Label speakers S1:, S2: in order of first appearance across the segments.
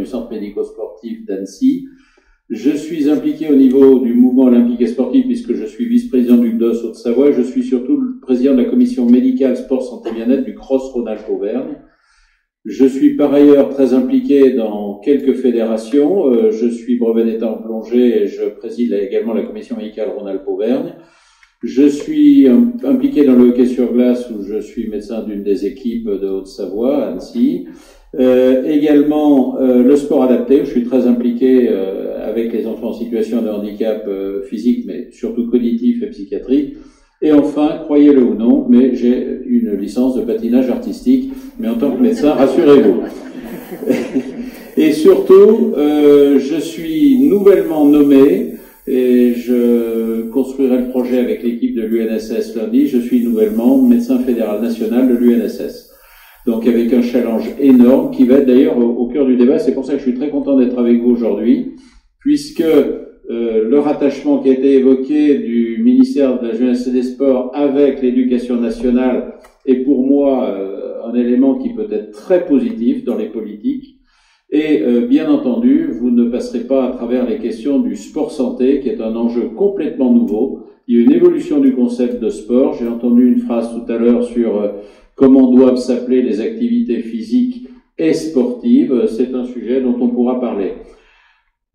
S1: du centre médico-sportif d'Annecy. Je suis impliqué au niveau du mouvement olympique et sportif puisque je suis vice-président du GDOS Haute-Savoie. Je suis surtout le président de la commission médicale sport santé bien-être du CROSS Rhône-Alpes-Auvergne. Je suis par ailleurs très impliqué dans quelques fédérations. Je suis brevet d'État en plongée et je préside également la commission médicale Rhône-Alpes-Auvergne. Je suis impliqué dans le hockey sur glace où je suis médecin d'une des équipes de Haute-Savoie, à Annecy. Également le sport adapté, où je suis très impliqué avec les enfants en situation de handicap physique, mais surtout cognitif et psychiatrique. Et enfin, croyez-le ou non, mais j'ai une licence de patinage artistique, mais en tant que médecin, rassurez-vous. Et surtout, je suis nouvellement nommé, et je construirai le projet avec l'équipe de l'UNSS lundi, je suis nouvellement médecin fédéral national de l'UNSS. Donc avec un challenge énorme qui va être d'ailleurs au cœur du débat. C'est pour ça que je suis très content d'être avec vous aujourd'hui, puisque le rattachement qui a été évoqué du ministère de la Jeunesse et des Sports avec l'éducation nationale est pour moi un élément qui peut être très positif dans les politiques. Et bien entendu, vous ne passerez pas à travers les questions du sport santé, qui est un enjeu complètement nouveau. Il y a une évolution du concept de sport. J'ai entendu une phrase tout à l'heure sur comment doivent s'appeler les activités physiques et sportives. C'est un sujet dont on pourra parler.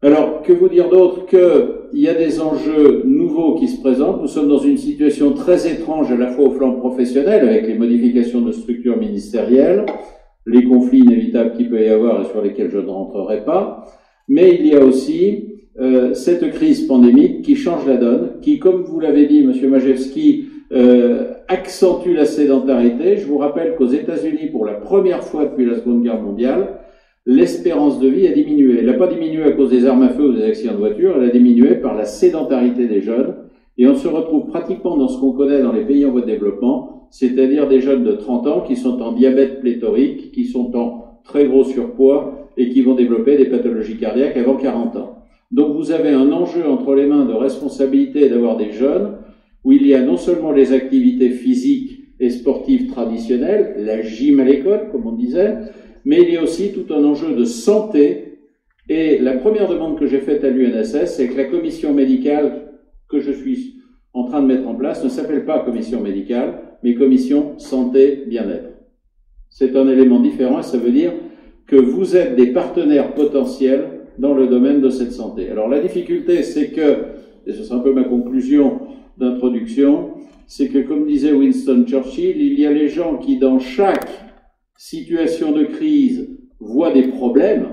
S1: Alors, que vous dire d'autre qu'il y a des enjeux nouveaux qui se présentent. Nous sommes dans une situation très étrange à la fois au plan professionnel, avec les modifications de structures ministérielles, les conflits inévitables qu'il peut y avoir et sur lesquels je ne rentrerai pas, mais il y a aussi cette crise pandémique qui change la donne, qui, comme vous l'avez dit, Monsieur Majewski, accentue la sédentarité. Je vous rappelle qu'aux États-Unis, pour la première fois depuis la Seconde Guerre mondiale, l'espérance de vie a diminué. Elle n'a pas diminué à cause des armes à feu ou des accidents de voiture, elle a diminué par la sédentarité des jeunes, et on se retrouve pratiquement dans ce qu'on connaît dans les pays en voie de développement, c'est-à-dire des jeunes de 30 ans qui sont en diabète pléthorique, qui sont en très gros surpoids et qui vont développer des pathologies cardiaques avant 40 ans. Donc vous avez un enjeu entre les mains de responsabilité d'avoir des jeunes où il y a non seulement les activités physiques et sportives traditionnelles, la gym à l'école, comme on disait, mais il y a aussi tout un enjeu de santé. Et la première demande que j'ai faite à l'UNSS, c'est que la commission médicale que je suis en train de mettre en place ne s'appelle pas commission médicale, mais commission santé bien-être. C'est un élément différent et ça veut dire que vous êtes des partenaires potentiels dans le domaine de cette santé. Alors la difficulté, c'est que, et ce sera un peu ma conclusion d'introduction, c'est que comme disait Winston Churchill, il y a les gens qui dans chaque situation de crise voient des problèmes,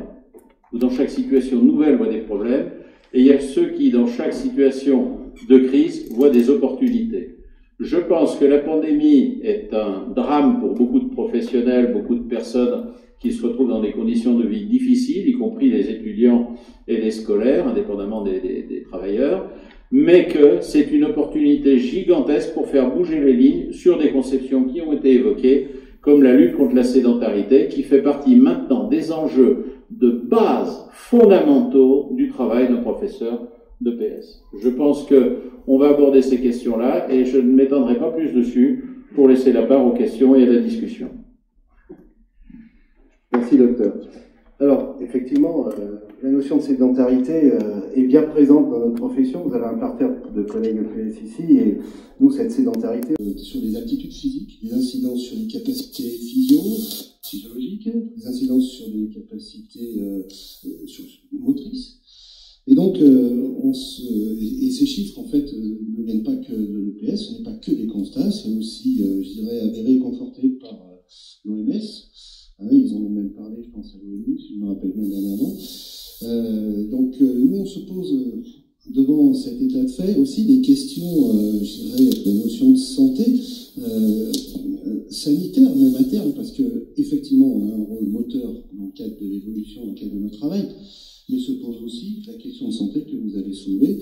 S1: ou dans chaque situation nouvelle voient des problèmes, et il y a ceux qui dans chaque situation de crise voient des opportunités. Je pense que la pandémie est un drame pour beaucoup de professionnels, beaucoup de personnes qui se retrouvent dans des conditions de vie difficiles, y compris les étudiants et les scolaires, indépendamment des travailleurs, mais que c'est une opportunité gigantesque pour faire bouger les lignes sur des conceptions qui ont été évoquées, comme la lutte contre la sédentarité, qui fait partie maintenant des enjeux de base fondamentaux du travail d'un professeur de PS. Je pense qu'on va aborder ces questions-là et je ne m'étendrai pas plus dessus pour laisser la part aux questions et à la discussion.
S2: Merci, docteur. Alors, effectivement, la notion de sédentarité est bien présente dans notre profession. Vous avez un parterre de collègues PS ici, et nous, cette sédentarité
S3: sur les aptitudes physiques, des incidences sur les capacités physiologiques, des incidences sur les capacités motrices. Et donc, et ces chiffres, en fait, ne viennent pas que de l'EPS, ce n'est pas que des constats, c'est aussi, je dirais, avéré et conforté par l'OMS. Ils en ont même parlé, je pense, à l'ONU, si je me rappelle bien dernièrement. Donc, nous, on se pose devant cet état de fait aussi des questions, je dirais, de la notion de santé sanitaire, même à terme, parce que effectivement, on a un rôle moteur dans le cadre de l'évolution, dans le cadre de notre travail, mais se pose aussi la question de santé que vous avez soulevée.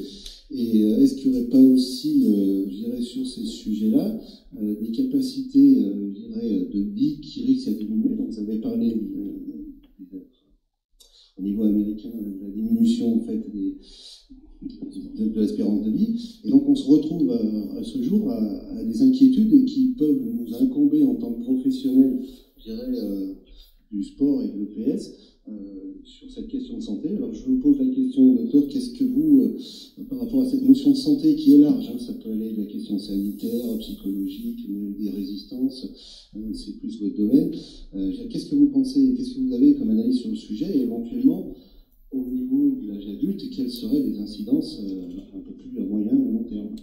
S3: Et est-ce qu'il n'y aurait pas aussi, je dirais, sur ces sujets-là, des capacités, je dirais, de vie qui risquent à diminuer? Donc, vous avez parlé au niveau américain de la diminution, en fait, de l'espérance de vie. Et donc, on se retrouve à ce jour à des inquiétudes qui peuvent nous incomber en tant que professionnels, je dirais, du sport et de l'EPS, sur cette question de santé. Alors je vous pose la question, docteur, qu'est-ce que vous, par rapport à cette notion de santé qui est large, hein, ça peut aller de la question sanitaire, psychologique, des résistances, c'est plus votre domaine. Qu'est-ce que vous pensez, qu'est-ce que vous avez comme analyse sur le sujet, et éventuellement, au niveau de l'âge adulte, quelles seraient les incidences un peu plus à moyen ou long terme?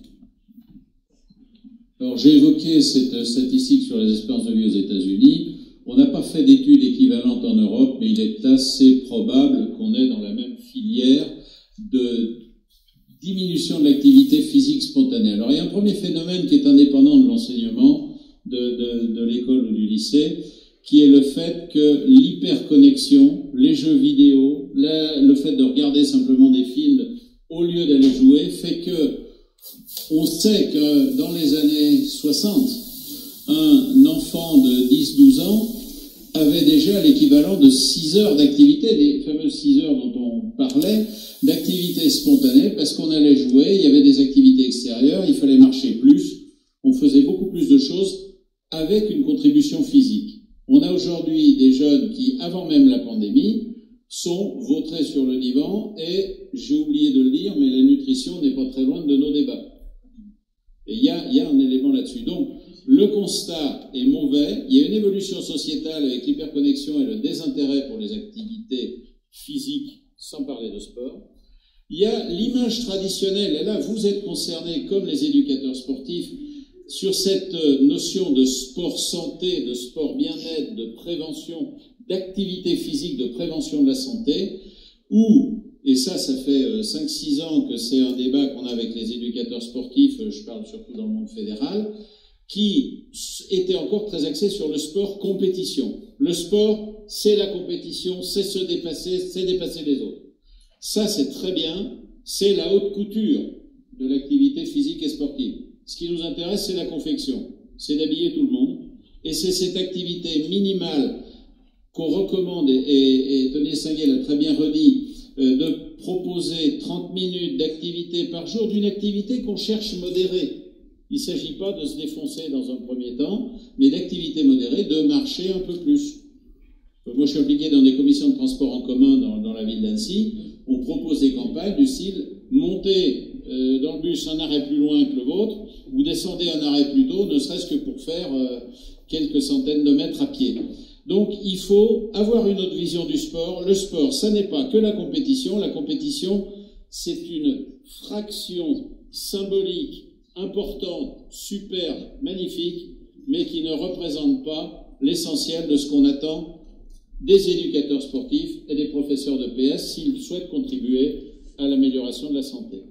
S1: Alors j'ai évoqué cette statistique sur les espérances de vie aux États-Unis. On n'a pas fait d'études équivalentes en Europe, mais il est assez probable qu'on est dans la même filière de diminution de l'activité physique spontanée. Alors il y a un premier phénomène qui est indépendant de l'enseignement de l'école ou du lycée, qui est le fait que l'hyperconnexion, les jeux vidéo, le fait de regarder simplement des films au lieu d'aller jouer, fait que on sait que dans les années 60, un enfant de 10-12 ans avait déjà l'équivalent de 6 heures d'activité, les fameuses 6 heures dont on parlait, d'activité spontanée, parce qu'on allait jouer, il y avait des activités extérieures, il fallait marcher plus, on faisait beaucoup plus de choses avec une contribution physique. On a aujourd'hui des jeunes qui, avant même la pandémie, sont vautrés sur le divan, et j'ai oublié de le dire, mais la nutrition n'est pas très loin de nos débats. Et il y a un élément là-dessus. Donc, le constat est mauvais. Il y a une évolution sociétale avec l'hyperconnexion et le désintérêt pour les activités physiques, sans parler de sport. Il y a l'image traditionnelle, et là, vous êtes concernés, comme les éducateurs sportifs, sur cette notion de sport santé, de sport bien-être, de prévention, d'activité physique, de prévention de la santé, où, et ça fait 5-6 ans que c'est un débat qu'on a avec les éducateurs sportifs, je parle surtout dans le monde fédéral, qui était encore très axé sur le sport compétition. Le sport, c'est la compétition, c'est se dépasser, c'est dépasser les autres. Ça, c'est très bien, c'est la haute couture de l'activité physique et sportive. Ce qui nous intéresse, c'est la confection, c'est d'habiller tout le monde, et c'est cette activité minimale qu'on recommande, et Tony Estanguet l'a très bien redit, de proposer 30 minutes d'activité par jour, d'une activité qu'on cherche modérée. Il ne s'agit pas de se défoncer dans un premier temps, mais d'activité modérée, de marcher un peu plus. Moi, je suis impliqué dans des commissions de transport en commun dans la ville d'Annecy. On propose des campagnes du style montez dans le bus un arrêt plus loin que le vôtre, ou descendez un arrêt plus tôt, ne serait-ce que pour faire quelques centaines de mètres à pied. Donc, il faut avoir une autre vision du sport. Le sport, ça n'est pas que la compétition. La compétition, c'est une fraction symbolique, importante, superbe, magnifique, mais qui ne représente pas l'essentiel de ce qu'on attend des éducateurs sportifs et des professeurs de PS s'ils souhaitent contribuer à l'amélioration de la santé.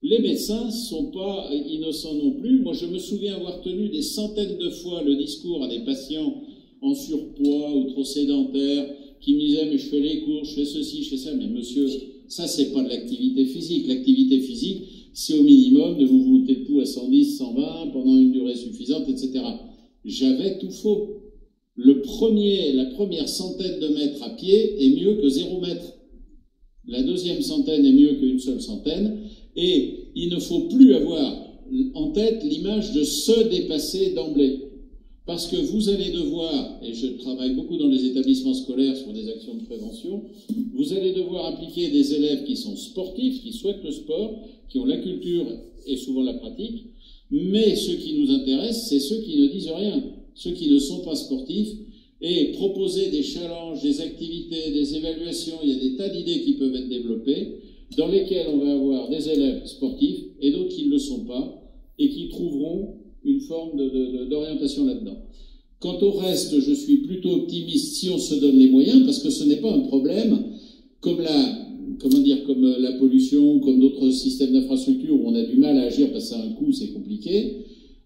S1: Les médecins ne sont pas innocents non plus. Moi, je me souviens avoir tenu des centaines de fois le discours à des patients en surpoids ou trop sédentaires qui me disaient « mais je fais les cours, je fais ceci, je fais ça ». Mais monsieur, ça, c'est pas de l'activité physique. L'activité physique, c'est au minimum de vous monter le pouls à 110, 120 pendant une durée suffisante, etc. J'avais tout faux. La première centaine de mètres à pied est mieux que 0 mètre. La deuxième centaine est mieux qu'une seule centaine. Et il ne faut plus avoir en tête l'image de se dépasser d'emblée. Parce que vous allez devoir, et je travaille beaucoup dans les établissements scolaires sur des actions de prévention, vous allez devoir impliquer des élèves qui sont sportifs, qui souhaitent le sport, qui ont la culture et souvent la pratique, mais ceux qui nous intéressent, c'est ceux qui ne disent rien, ceux qui ne sont pas sportifs, et proposer des challenges, des activités, des évaluations, il y a des tas d'idées qui peuvent être développées, dans lesquelles on va avoir des élèves sportifs et d'autres qui ne le sont pas, et qui trouveront une forme d'orientation là-dedans. Quant au reste, je suis plutôt optimiste si on se donne les moyens, parce que ce n'est pas un problème comme la pollution, comme d'autres systèmes d'infrastructure où on a du mal à agir parce que ça a un coût, c'est compliqué.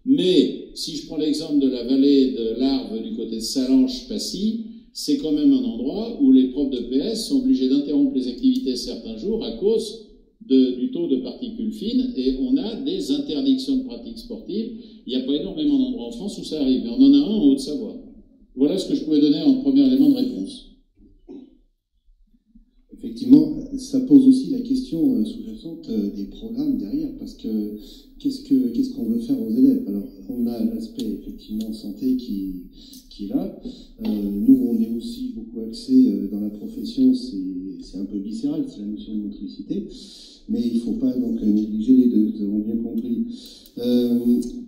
S1: Mais si je prends l'exemple de la vallée de l'Arve du côté de Salanches-Passy, c'est quand même un endroit où les profs de PS sont obligés d'interrompre les activités certains jours à cause du taux de particules fines, et on a des interdictions de pratiques sportives. Il n'y a pas énormément d'endroits en France où ça arrive, mais on en a un en Haute-Savoie. Voilà ce que je pouvais donner en premier élément de réponse.
S3: effectivement, ça pose aussi la question sous-jacente des programmes derrière, parce que qu'est-ce qu'on veut faire aux élèves? Alors, on a l'aspect effectivement santé qui est là. Nous, on est aussi beaucoup axé dans la profession, c'est un peu viscéral, c'est la notion de motricité, mais il ne faut pas donc négliger les deux, nous avons bien compris.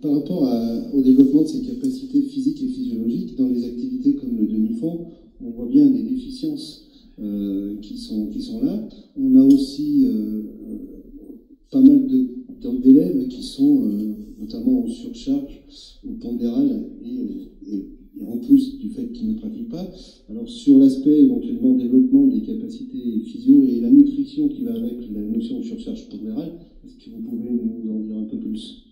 S3: Par rapport au développement de ces capacités physiques et physiologiques, dans les activités comme le demi-fond, on voit bien des déficiences qui sont là. On a aussi pas mal d'élèves qui sont notamment en surcharge, au pondéral, et en plus du fait qu'ils ne pratiquent pas. Alors sur l'aspect éventuellement développement des capacités physio et la nutrition qui va avec la notion de surcharge pondérale, est-ce que vous pouvez nous en dire un peu plus?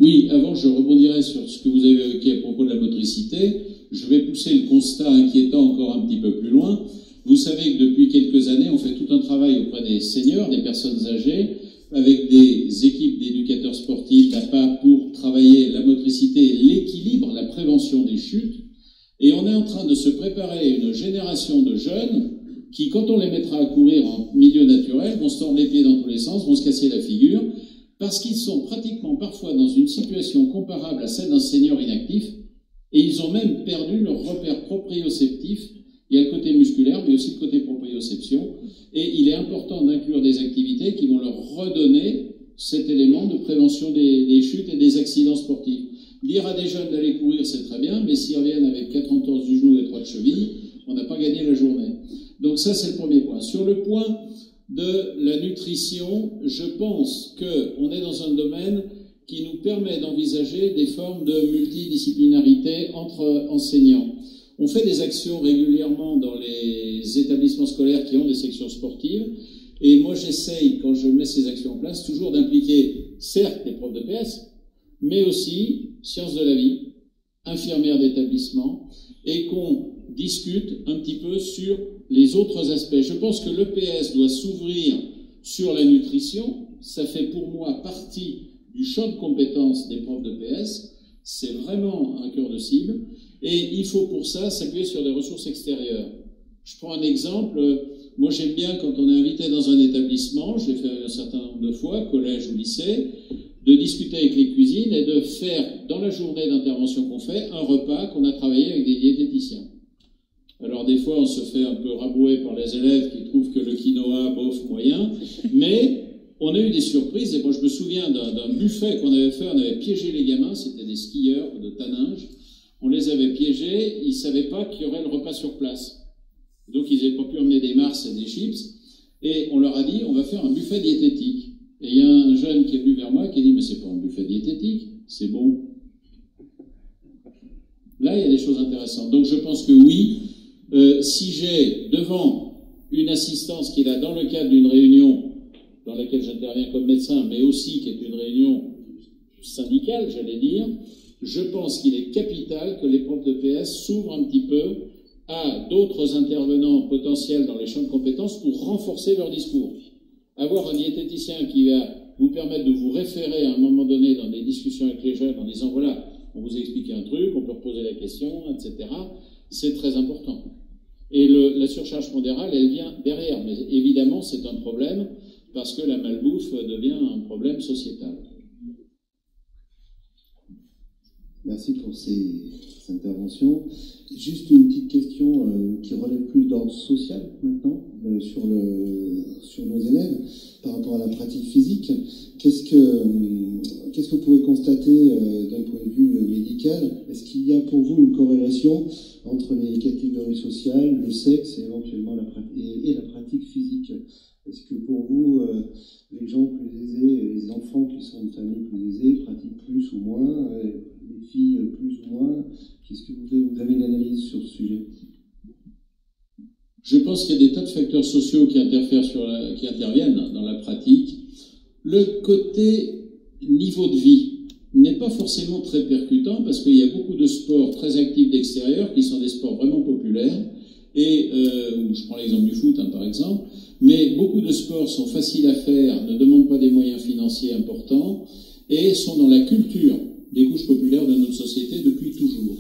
S1: Oui, avant je rebondirai sur ce que vous avez évoqué à propos de la motricité. Je vais pousser le constat inquiétant encore un petit peu plus loin. Vous savez que depuis quelques années, on fait tout un travail auprès des seniors, des personnes âgées, avec des équipes d'éducateurs sportifs, d'APA, pour travailler la motricité, l'équilibre, la prévention des chutes. Et on est en train de se préparer une génération de jeunes qui, quand on les mettra à courir en milieu naturel, vont se tordre les pieds dans tous les sens, vont se casser la figure, parce qu'ils sont pratiquement parfois dans une situation comparable à celle d'un senior inactif, et ils ont même perdu leur repère proprioceptif. Il y a le côté musculaire, mais aussi le côté proprioception, et il est important d'inclure des activités qui vont leur redonner cet élément de prévention des chutes et des accidents sportifs. Dire à des jeunes d'aller courir, c'est très bien, mais s'ils reviennent avec 4 entorses du genou et 3 de cheville, on n'a pas gagné la journée. Donc ça, c'est le premier point. Sur le point de la nutrition, je pense qu'on est dans un domaine qui nous permet d'envisager des formes de multidisciplinarité entre enseignants. On fait des actions régulièrement dans les établissements scolaires qui ont des sections sportives, et moi j'essaye, quand je mets ces actions en place, toujours d'impliquer, certes, des profs de PS, mais aussi sciences de la vie, infirmières d'établissement, et qu'on discute un petit peu sur les autres aspects. Je pense que l'EPS doit s'ouvrir sur la nutrition, ça fait pour moi partie du champ de compétences des profs de PS, c'est vraiment un cœur de cible, et il faut pour ça s'appuyer sur des ressources extérieures. Je prends un exemple, moi j'aime bien quand on est invité dans un établissement, je l'ai fait un certain nombre de fois, collège ou lycée, de discuter avec les cuisines et de faire, dans la journée d'intervention qu'on fait, un repas qu'on a travaillé avec des diététiciens. Alors des fois on se fait un peu rabrouer par les élèves qui trouvent que le quinoa, bof, moyen, mais on a eu des surprises, et moi je me souviens d'un buffet qu'on avait fait, on avait piégé les gamins, c'était des skieurs de Taninges, on les avait piégés, ils ne savaient pas qu'il y aurait le repas sur place. Donc ils n'avaient pas pu emmener des mars et des chips, et on leur a dit, on va faire un buffet diététique. Et il y a un jeune qui est venu vers moi qui a dit, mais c'est pas un buffet diététique, c'est bon. Là, il y a des choses intéressantes. Donc je pense que oui, si j'ai devant une assistance qui est là dans le cadre d'une réunion dans laquelle j'interviens comme médecin, mais aussi qui est une réunion syndicale, j'allais dire, je pense qu'il est capital que les profs de PS s'ouvrent un petit peu à d'autres intervenants potentiels dans les champs de compétences pour renforcer leur discours. Avoir un diététicien qui va vous permettre de vous référer à un moment donné dans des discussions avec les jeunes en disant, voilà, on vous a expliqué un truc, on peut reposer la question, etc., c'est très important. Et la surcharge pondérale, elle vient derrière, mais évidemment, c'est un problème parce que la malbouffe devient un problème sociétal.
S3: Merci pour ces interventions. Juste une petite question qui relève plus d'ordre social maintenant sur nos élèves par rapport à la pratique physique. Qu'est-ce que vous pouvez constater d'un point de vue médical? Est-ce qu'il y a pour vous une corrélation entre les catégories sociales, le sexe et éventuellement la pratique physique? Est-ce que pour vous, les gens plus aisés, les enfants qui sont de familles plus aisées pratiquent plus ou moins, les filles plus ou moins? Qu'est-ce que vous avez une analyse sur ce sujet?
S1: Je pense qu'il y a des tas de facteurs sociaux qui interviennent dans la pratique. Le côté niveau de vie n'est pas forcément très percutant parce qu'il y a beaucoup de sports très actifs d'extérieur qui sont des sports vraiment populaires. Et je prends l'exemple du foot, par exemple, mais beaucoup de sports sont faciles à faire, ne demandent pas des moyens financiers importants et sont dans la culture des couches populaires de notre société depuis toujours.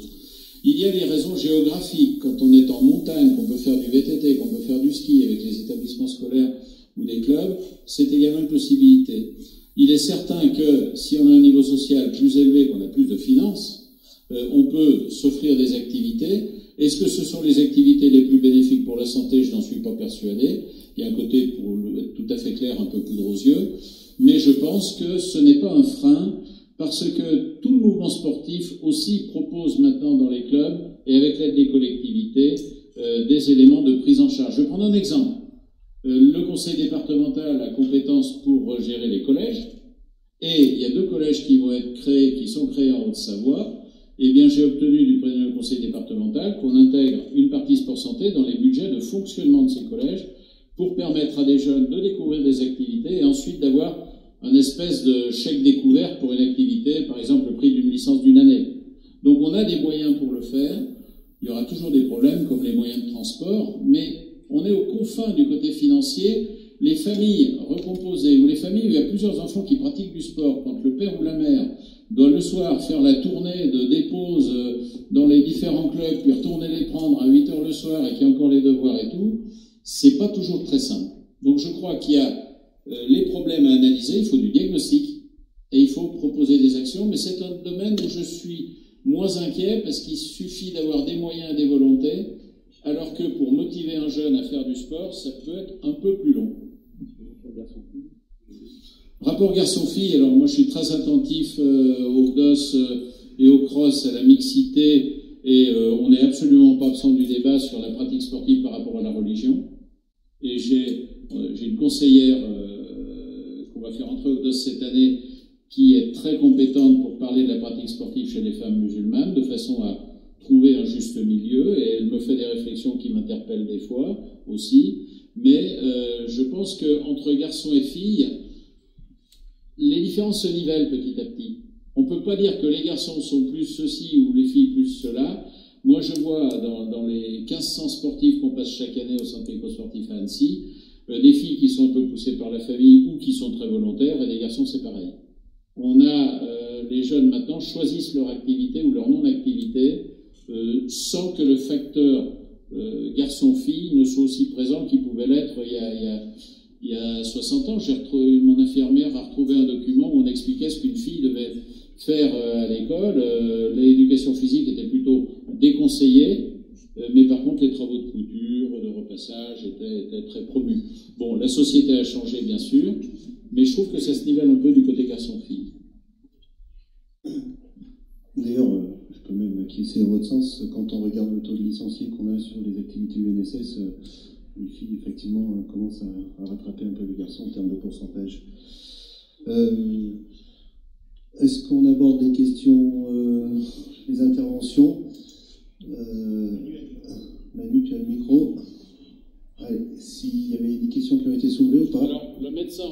S1: Il y a les raisons géographiques. Quand on est en montagne, qu'on peut faire du VTT, qu'on peut faire du ski avec les établissements scolaires ou des clubs, c'est également une possibilité. Il est certain que si on a un niveau social plus élevé, qu'on a plus de finances, on peut s'offrir des activités. Est-ce que ce sont les activités les plus bénéfiques pour la santé? Je n'en suis pas persuadé. Il y a un côté, pour être tout à fait clair, un peu poudre aux yeux. Mais je pense que ce n'est pas un frein, parce que tout le mouvement sportif aussi propose maintenant dans les clubs, et avec l'aide des collectivités, des éléments de prise en charge. Je vais prendre un exemple. Le conseil départemental a compétence pour gérer les collèges, et il y a 2 collèges qui vont être créés, qui sont créés en Haute-Savoie. Eh bien, j'ai obtenu du président du conseil départemental qu'on intègre une partie sport santé dans les budgets de fonctionnement de ces collèges pour permettre à des jeunes de découvrir des activités et ensuite d'avoir un espèce de chèque découvert pour une activité, par exemple le prix d'une licence d'une année. Donc on a des moyens pour le faire. Il y aura toujours des problèmes comme les moyens de transport, mais on est aux confins du côté financier. Les familles recomposées ou les familles où il y a plusieurs enfants qui pratiquent du sport, quand le père ou la mère doit le soir faire la tournée de dépose dans les différents clubs, puis retourner les prendre à 8 heures le soir et qu'il y a encore les devoirs et tout, c'est pas toujours très simple. Donc je crois qu'il y a les problèmes à analyser, il faut du diagnostic et il faut proposer des actions, mais c'est un domaine où je suis moins inquiet parce qu'il suffit d'avoir des moyens et des volontés, alors que pour motiver un jeune à faire du sport, ça peut être un peu plus long. Rapport garçon-fille, alors moi je suis très attentif au GDOS et au cross, à la mixité, et on n'est absolument pas absent du débat sur la pratique sportive par rapport à la religion. Et j'ai une conseillère qu'on va faire entrer au GDOS cette année qui est très compétente pour parler de la pratique sportive chez les femmes musulmanes, de façon à trouver un juste milieu, et elle me fait des réflexions qui m'interpellent des fois aussi, mais je pense qu'entre garçons et filles, les différences se nivellent petit à petit. On ne peut pas dire que les garçons sont plus ceci ou les filles plus cela. Moi, je vois dans les 1500 sportifs qu'on passe chaque année au centre éco-sportif à Annecy, des filles qui sont un peu poussées par la famille ou qui sont très volontaires, et des garçons, c'est pareil. On a, les jeunes maintenant choisissent leur activité ou leur non-activité sans que le facteur garçon-fille ne soit aussi présent qu'il pouvait l'être il y a 60 ans. Mon infirmière a retrouvé un document où on expliquait ce qu'une fille devait faire à l'école. L'éducation physique était plutôt déconseillée, mais par contre les travaux de couture, de repassage étaient très promus. Bon, la société a changé bien sûr, mais je trouve que ça se nivelle un peu du côté garçon-fille.
S3: D'ailleurs, je peux même acquiescer dans votre sens, quand on regarde le taux de licenciés qu'on a sur les activités UNSS, les filles, effectivement, commencent à rattraper un peu les garçons en termes de pourcentage. Est-ce qu'on aborde les questions, les interventions Manu, tu as le micro. Allez, s'il y avait des questions qui ont été soulevées ou pas.
S1: Alors, le médecin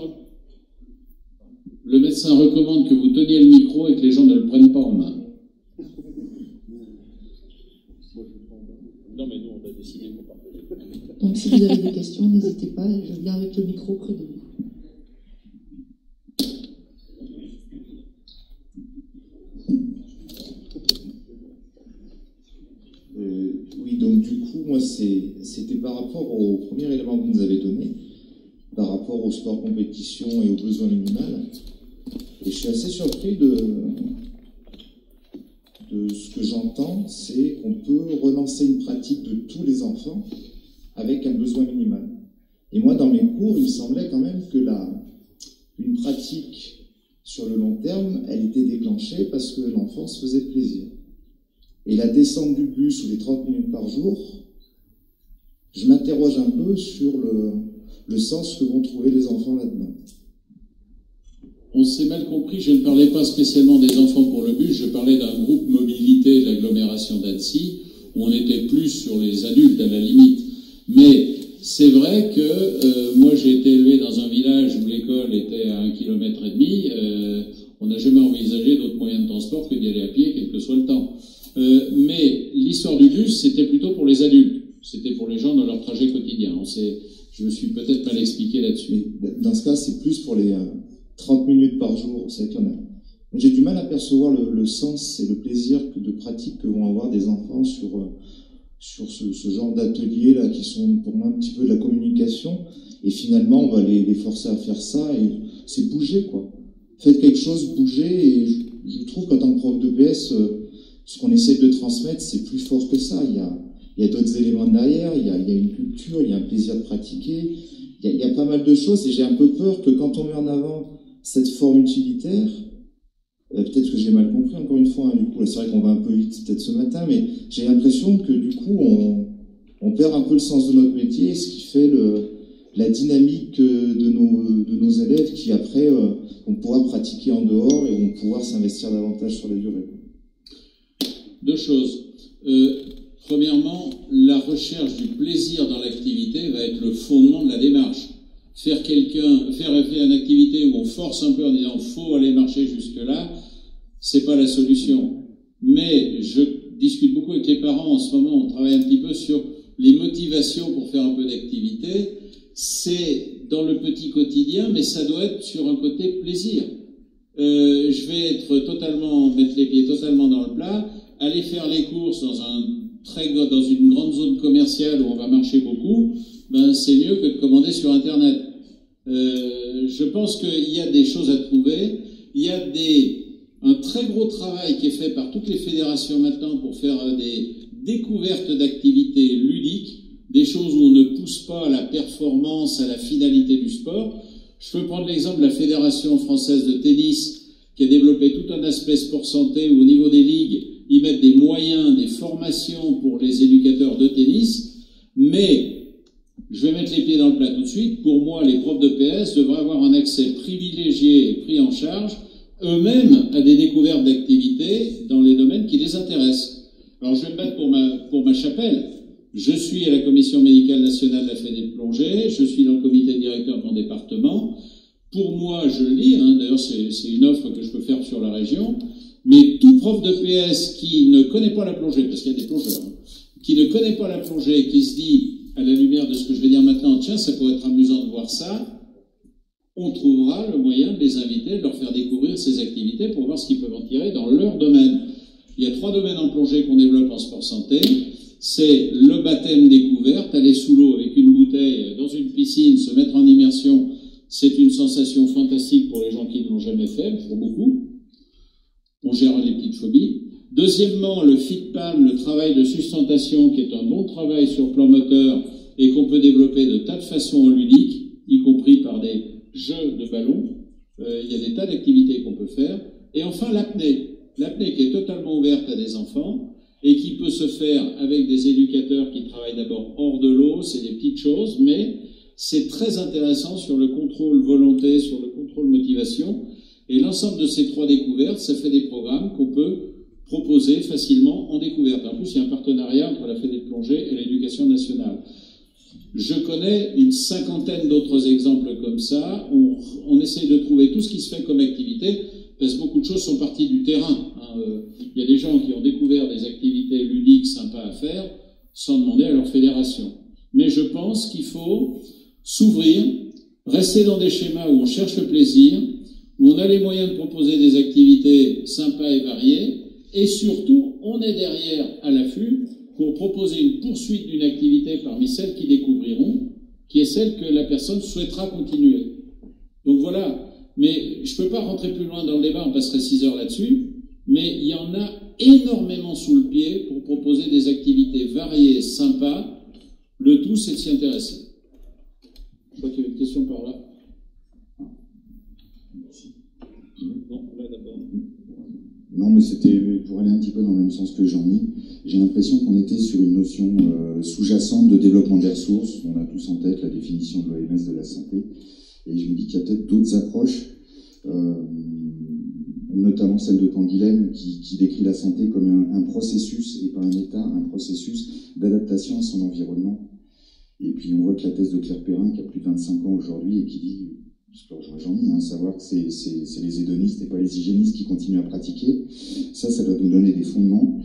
S1: recommande que vous teniez le micro et que les gens ne le prennent pas en main. Non, mais nous, on a décidé qu'on partait.
S4: Donc, si vous avez des questions, n'hésitez pas, je viens avec le micro près de vous.
S5: Oui, donc du coup, moi, c'était par rapport au premier élément que vous nous avez donné, par rapport au sport compétition et aux besoins minimales. Et je suis assez surpris de ce que j'entends, c'est qu'on peut relancer une pratique de tous les enfants avec un besoin minimal. Et moi, dans mes cours, il me semblait quand même que une pratique sur le long terme, elle était déclenchée parce que l'enfant se faisait plaisir. Et la descente du bus ou les 30 minutes par jour, je m'interroge un peu sur le sens que vont trouver les enfants là-dedans.
S1: On s'est mal compris, je ne parlais pas spécialement des enfants pour le bus, je parlais d'un groupe mobilité de l'agglomération d'Annecy, où on était plus sur les adultes à la limite. Mais c'est vrai que moi j'ai été élevé dans un village où l'école était à 1,5 km, on n'a jamais envisagé d'autres moyens de transport que d'y aller à pied, quel que soit le temps. Mais l'histoire du bus, c'était plutôt pour les adultes, c'était pour les gens dans leur trajet quotidien. Je me suis peut-être mal expliqué là-dessus.
S5: Dans ce cas, c'est plus pour les 30 minutes par jour, c'est qu'il y en a J'ai du mal à percevoir le sens et le plaisir de pratique que vont avoir des enfants sur ce genre d'ateliers là qui sont pour moi un petit peu de la communication, et finalement on va les forcer à faire ça, et c'est bouger quoi. Faites quelque chose, bougez, et je trouve qu'en tant que prof de PS, ce qu'on essaie de transmettre, c'est plus fort que ça. Il y a d'autres éléments derrière, il y a une culture, il y a un plaisir de pratiquer, il y a pas mal de choses, et j'ai un peu peur que quand on met en avant cette forme utilitaire, peut-être que j'ai mal compris encore une fois, hein, du coup, c'est vrai qu'on va un peu vite peut-être ce matin, mais j'ai l'impression que du coup, on perd un peu le sens de notre métier, ce qui fait la dynamique de nos élèves qui après vont pouvoir pratiquer en dehors et vont pouvoir s'investir davantage sur la durée.
S1: Deux choses. Premièrement, la recherche du plaisir dans l'activité va être le fondement de la démarche. Faire une activité où on force un peu en disant faut aller marcher jusque-là, c'est pas la solution. Mais je discute beaucoup avec les parents en ce moment, on travaille un petit peu sur les motivations pour faire un peu d'activité. C'est dans le petit quotidien, mais ça doit être sur un côté plaisir. Je vais mettre les pieds totalement dans le plat, aller faire les courses dans une grande zone commerciale où on va marcher beaucoup, c'est mieux que de commander sur Internet. Je pense qu'il y a des choses à trouver. Il y a un très gros travail qui est fait par toutes les fédérations maintenant pour faire des découvertes d'activités ludiques, des choses où on ne pousse pas à la performance, à la finalité du sport. Je peux prendre l'exemple de la Fédération française de tennis qui a développé tout un aspect sport santé où au niveau des ligues, ils mettent des moyens, des formations pour les éducateurs de tennis, mais je vais mettre les pieds dans le plat tout de suite. Pour moi, les profs de PS devraient avoir un accès privilégié et pris en charge eux-mêmes à des découvertes d'activités dans les domaines qui les intéressent. Alors, je vais me battre pour ma chapelle. Je suis à la commission médicale nationale de la Fédé de plongée, je suis dans le comité directeur de mon département. Pour moi, je le dis, d'ailleurs c'est une offre que je peux faire sur la région, mais tout prof de PS qui ne connaît pas la plongée, parce qu'il y a des plongeurs, qui ne connaît pas la plongée, qui se dit, à la lumière de ce que je vais dire maintenant, tiens, ça pourrait être amusant de voir ça, on trouvera le moyen de les inviter, de leur faire découvrir ces activités pour voir ce qu'ils peuvent en tirer dans leur domaine. Il y a 3 domaines en plongée qu'on développe en sport santé. C'est le baptême découverte, aller sous l'eau avec une bouteille dans une piscine, se mettre en immersion. C'est une sensation fantastique pour les gens qui ne l'ont jamais fait, pour beaucoup. On gère les petites phobies. Deuxièmement, le FitPalm, le travail de sustentation, qui est un bon travail sur le plan moteur et qu'on peut développer de tas de façons ludiques, y compris par des jeux de ballon. Il y a des tas d'activités qu'on peut faire. Et enfin, l'apnée. L'apnée qui est totalement ouverte à des enfants et qui peut se faire avec des éducateurs qui travaillent d'abord hors de l'eau, c'est des petites choses, mais c'est très intéressant sur le contrôle volonté, sur le contrôle motivation. Et l'ensemble de ces 3 découvertes, ça fait des programmes qu'on peut proposer facilement en découverte. En plus, il y a un partenariat entre la Fédé de plongée et l'Éducation nationale. Je connais une 50aine d'autres exemples comme ça. On essaye de trouver tout ce qui se fait comme activité, parce que beaucoup de choses sont parties du terrain. Il y a des gens qui ont découvert des activités ludiques sympas à faire sans demander à leur fédération. Mais je pense qu'il faut s'ouvrir, rester dans des schémas où on cherche le plaisir, où on a les moyens de proposer des activités sympas et variées, et surtout, on est derrière à l'affût pour proposer une poursuite d'une activité parmi celles qui découvriront, qui est celle que la personne souhaitera continuer. Donc voilà. Mais je ne peux pas rentrer plus loin dans le débat, on passerait 6 heures là-dessus, mais il y en a énormément sous le pied pour proposer des activités variées, sympas. Le tout, c'est de s'y intéresser. Je crois qu'il y avait une question par là.
S5: Non, là d'abord. Non, mais c'était pour aller un petit peu dans le même sens que Jean-Mi. J'ai l'impression qu'on était sur une notion sous-jacente de développement des ressources. On a tous en tête la définition de l'OMS de la santé. Et je me dis qu'il y a peut-être d'autres approches, notamment celle de Canguilhem, qui décrit la santé comme un processus, et pas un état, un processus d'adaptation à son environnement. Et puis on voit que la thèse de Claire Perrin, qui a plus de 25 ans aujourd'hui, et qui dit, ce que rejoint Jean-Mi, savoir que c'est les hédonistes et pas les hygiénistes qui continuent à pratiquer, ça doit nous donner des fondements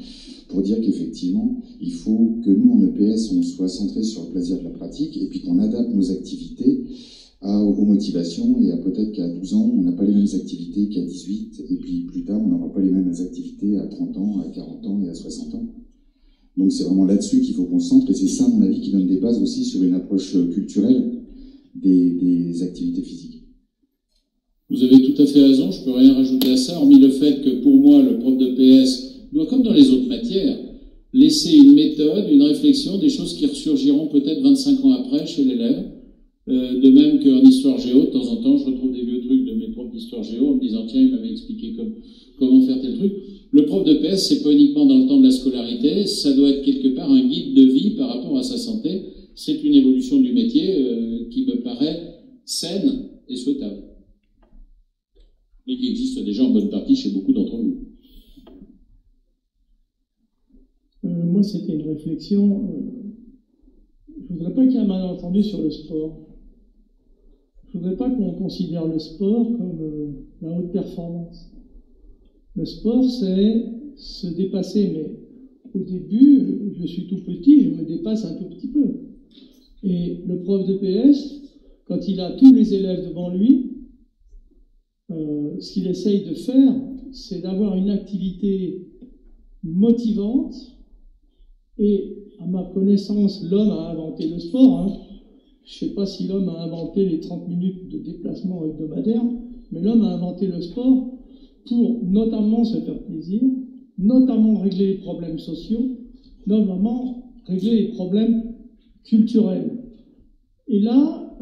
S5: pour dire qu'effectivement, il faut que nous, en EPS, on soit centrés sur le plaisir de la pratique, et puis qu'on adapte nos activités aux motivations, et à peut-être qu'à 12 ans, on n'a pas les mêmes activités qu'à 18, et puis plus tard, on n'aura pas les mêmes activités à 30 ans, à 40 ans et à 60 ans. Donc c'est vraiment là-dessus qu'il faut qu'on se centre, et c'est ça, à mon avis, qui donne des bases aussi sur une approche culturelle des activités physiques.
S1: Vous avez tout à fait raison, je peux rien rajouter à ça, hormis le fait que pour moi, le prof de PS doit, comme dans les autres matières, laisser une méthode, une réflexion, des choses qui ressurgiront peut-être 25 ans après chez l'élève. De même qu'en histoire géo, de temps en temps, je retrouve des vieux trucs de mes profs d'histoire géo en me disant, tiens, il m'avait expliqué comment faire tel truc. Le prof de PS, c'est pas uniquement dans le temps de la scolarité, ça doit être quelque part un guide de vie par rapport à sa santé. C'est une évolution du métier qui me paraît saine et souhaitable. Et qui existe déjà en bonne partie chez beaucoup d'entre nous.
S6: Moi, c'était une réflexion. Je voudrais pas qu'il y ait un malentendu sur le sport. Je voudrais pas qu'on considère le sport comme la haute performance. Le sport, c'est se dépasser, mais au début, je suis tout petit, je me dépasse un tout petit peu. Et le prof de PS, quand il a tous les élèves devant lui, ce qu'il essaye de faire, c'est d'avoir une activité motivante. Et à ma connaissance, l'homme a inventé le sport. Hein. Je ne sais pas si l'homme a inventé les 30 minutes de déplacement hebdomadaire, mais l'homme a inventé le sport pour notamment se faire plaisir, notamment régler les problèmes sociaux, notamment régler les problèmes culturels. Et là,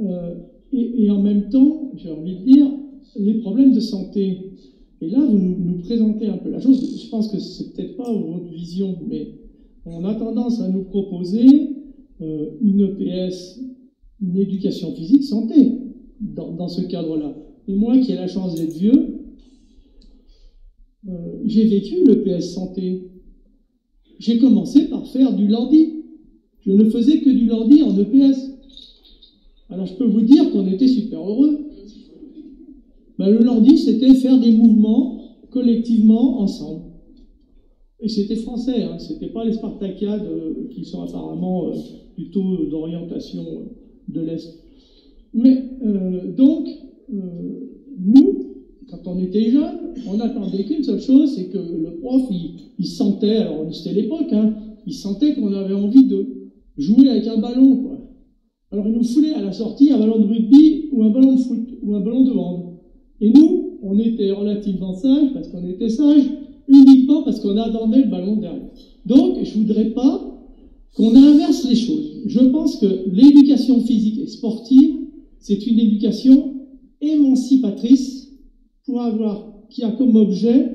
S6: et en même temps, j'ai envie de dire, les problèmes de santé. Et là, vous nous présentez un peu la chose. Je pense que c'est peut-être pas votre vision, mais on a tendance à nous proposer une EPS, une éducation physique santé, dans ce cadre-là. Et moi, qui ai la chance d'être vieux, j'ai vécu l'EPS santé. J'ai commencé par faire du landy. Je ne faisais que du landy en EPS. Alors, je peux vous dire qu'on était super heureux. Ben, le landy, c'était faire des mouvements collectivement ensemble. Et c'était français, hein, c'était pas les Spartakiades qui sont apparemment plutôt d'orientation de l'Est. Mais donc, nous, quand on était jeunes, on n'attendait qu'une seule chose, c'est que le prof, il sentait, alors c'était l'époque, hein, il sentait qu'on avait envie de jouer avec un ballon, quoi. Alors il nous foulait à la sortie un ballon de rugby ou un ballon de foot ou un ballon de hand. Et nous, on était relativement sages, parce qu'on était sages, uniquement parce qu'on attendait le ballon derrière. Donc, je ne voudrais pas qu'on inverse les choses. Je pense que l'éducation physique et sportive, c'est une éducation émancipatrice qui a comme objet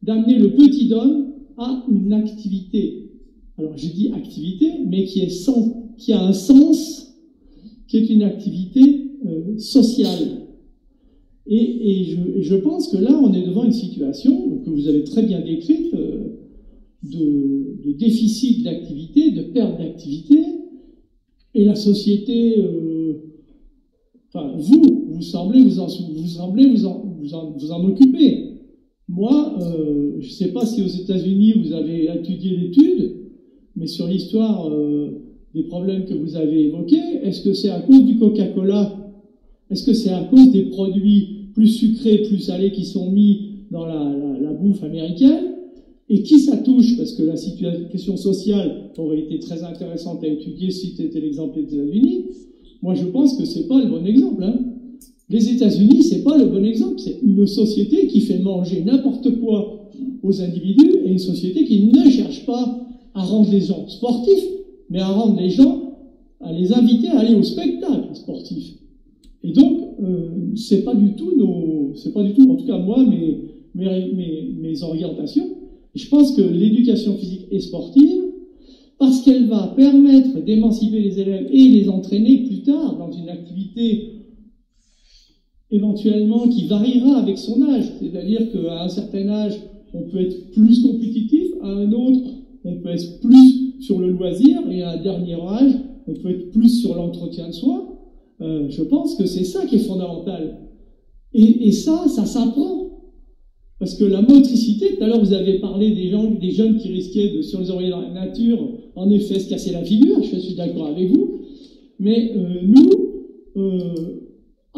S6: d'amener le petit homme à une activité. Alors, je dis activité, mais qui a un sens, qui est une activité sociale. Et je pense que là, on est devant une situation que vous avez très bien décrite de déficit d'activité, de perte d'activité, et la société, enfin, vous semblez vous en occuper. Moi, je ne sais pas si aux États-Unis vous avez étudié l'étude, mais sur l'histoire des problèmes que vous avez évoqués, est-ce que c'est à cause du Coca-Cola? Est-ce que c'est à cause des produits plus sucrés, plus salés qui sont mis dans la bouffe américaine? Et qui ça touche? Parce que la situation sociale aurait été très intéressante à étudier si c'était l'exemple des États-Unis. Moi, je pense que c'est pas le bon exemple. Hein. Les États-Unis, c'est pas le bon exemple. C'est une société qui fait manger n'importe quoi aux individus et une société qui ne cherche pas à rendre les gens sportifs, mais à rendre les gens, à les inviter à aller au spectacle sportif. Et donc, c'est pas du tout, en tout cas moi, mes orientations. Et je pense que l'éducation physique et sportive, parce qu'elle va permettre d'émanciper les élèves et les entraîner plus tard dans une activité éventuellement qui variera avec son âge. C'est-à-dire qu'à un certain âge, on peut être plus compétitif, à un autre, on peut être plus sur le loisir, et à un dernier âge, on peut être plus sur l'entretien de soi. Je pense que c'est ça qui est fondamental. Et ça s'apprend. Parce que la motricité, tout à l'heure vous avez parlé des jeunes qui risquaient de, si on les envoyait dans la nature, en effet se casser la figure, je suis d'accord avec vous. Mais nous,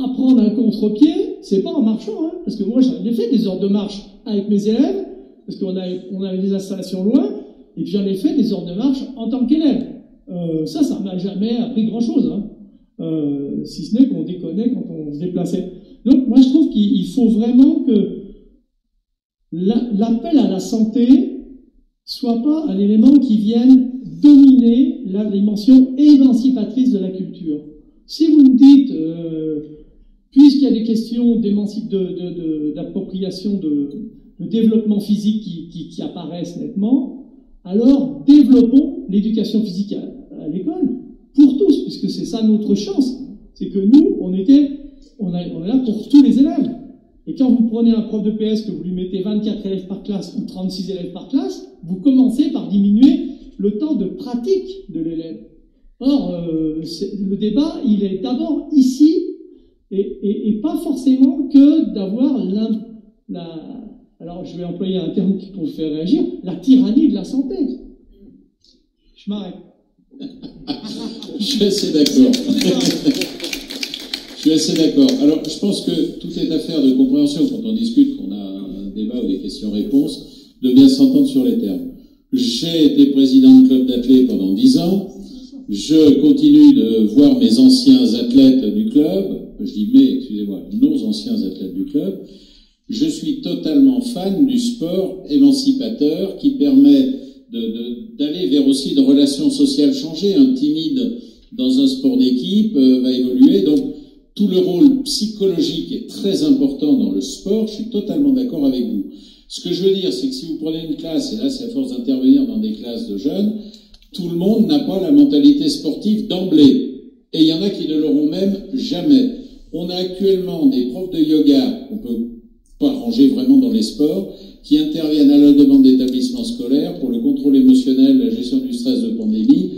S6: apprendre un contre-pied, c'est pas en marchant, hein, parce que moi j'en ai fait des heures de marche avec mes élèves, parce qu'on avait des installations loin, et puis j'en ai fait des heures de marche en tant qu'élève. Ça m'a jamais appris grand-chose, hein, si ce n'est qu'on déconnait quand on se déplaçait. Donc moi je trouve qu'il faut vraiment que l'appel à la santé soit pas un élément qui vienne dominer la dimension émancipatrice de la culture. Si vous me dites, puisqu'il y a des questions d'appropriation de développement physique qui apparaissent nettement, alors développons l'éducation physique à l'école pour tous, puisque c'est ça notre chance. C'est que nous, on est là pour tous les élèves. Et quand vous prenez un prof de PS, que vous lui mettez 24 élèves par classe ou 36 élèves par classe, vous commencez par diminuer le temps de pratique de l'élève. Or, le débat, il est d'abord ici, et pas forcément que d'avoir alors je vais employer un terme qui peut vous faire réagir, la tyrannie de la santé. Je m'arrête.
S1: Je suis assez d'accord. Je suis assez d'accord. Alors, je pense que tout est affaire de compréhension quand on discute, qu'on a un débat ou des questions-réponses, de bien s'entendre sur les termes. J'ai été président de club d'athlètes pendant 10 ans. Je continue de voir mes anciens athlètes du club. Je dis nos anciens athlètes du club. Je suis totalement fan du sport émancipateur qui permet d'aller vers aussi de relations sociales changées. Un timide dans un sport d'équipe va évoluer. Donc, tout le rôle psychologique est très important dans le sport. Je suis totalement d'accord avec vous. Ce que je veux dire, c'est que si vous prenez une classe, et là c'est à force d'intervenir dans des classes de jeunes, tout le monde n'a pas la mentalité sportive d'emblée. Et il y en a qui ne l'auront même jamais. On a actuellement des profs de yoga, qu'on peut pas ranger vraiment dans les sports, qui interviennent à la demande d'établissements scolaires pour le contrôle émotionnel, la gestion du stress de pandémie.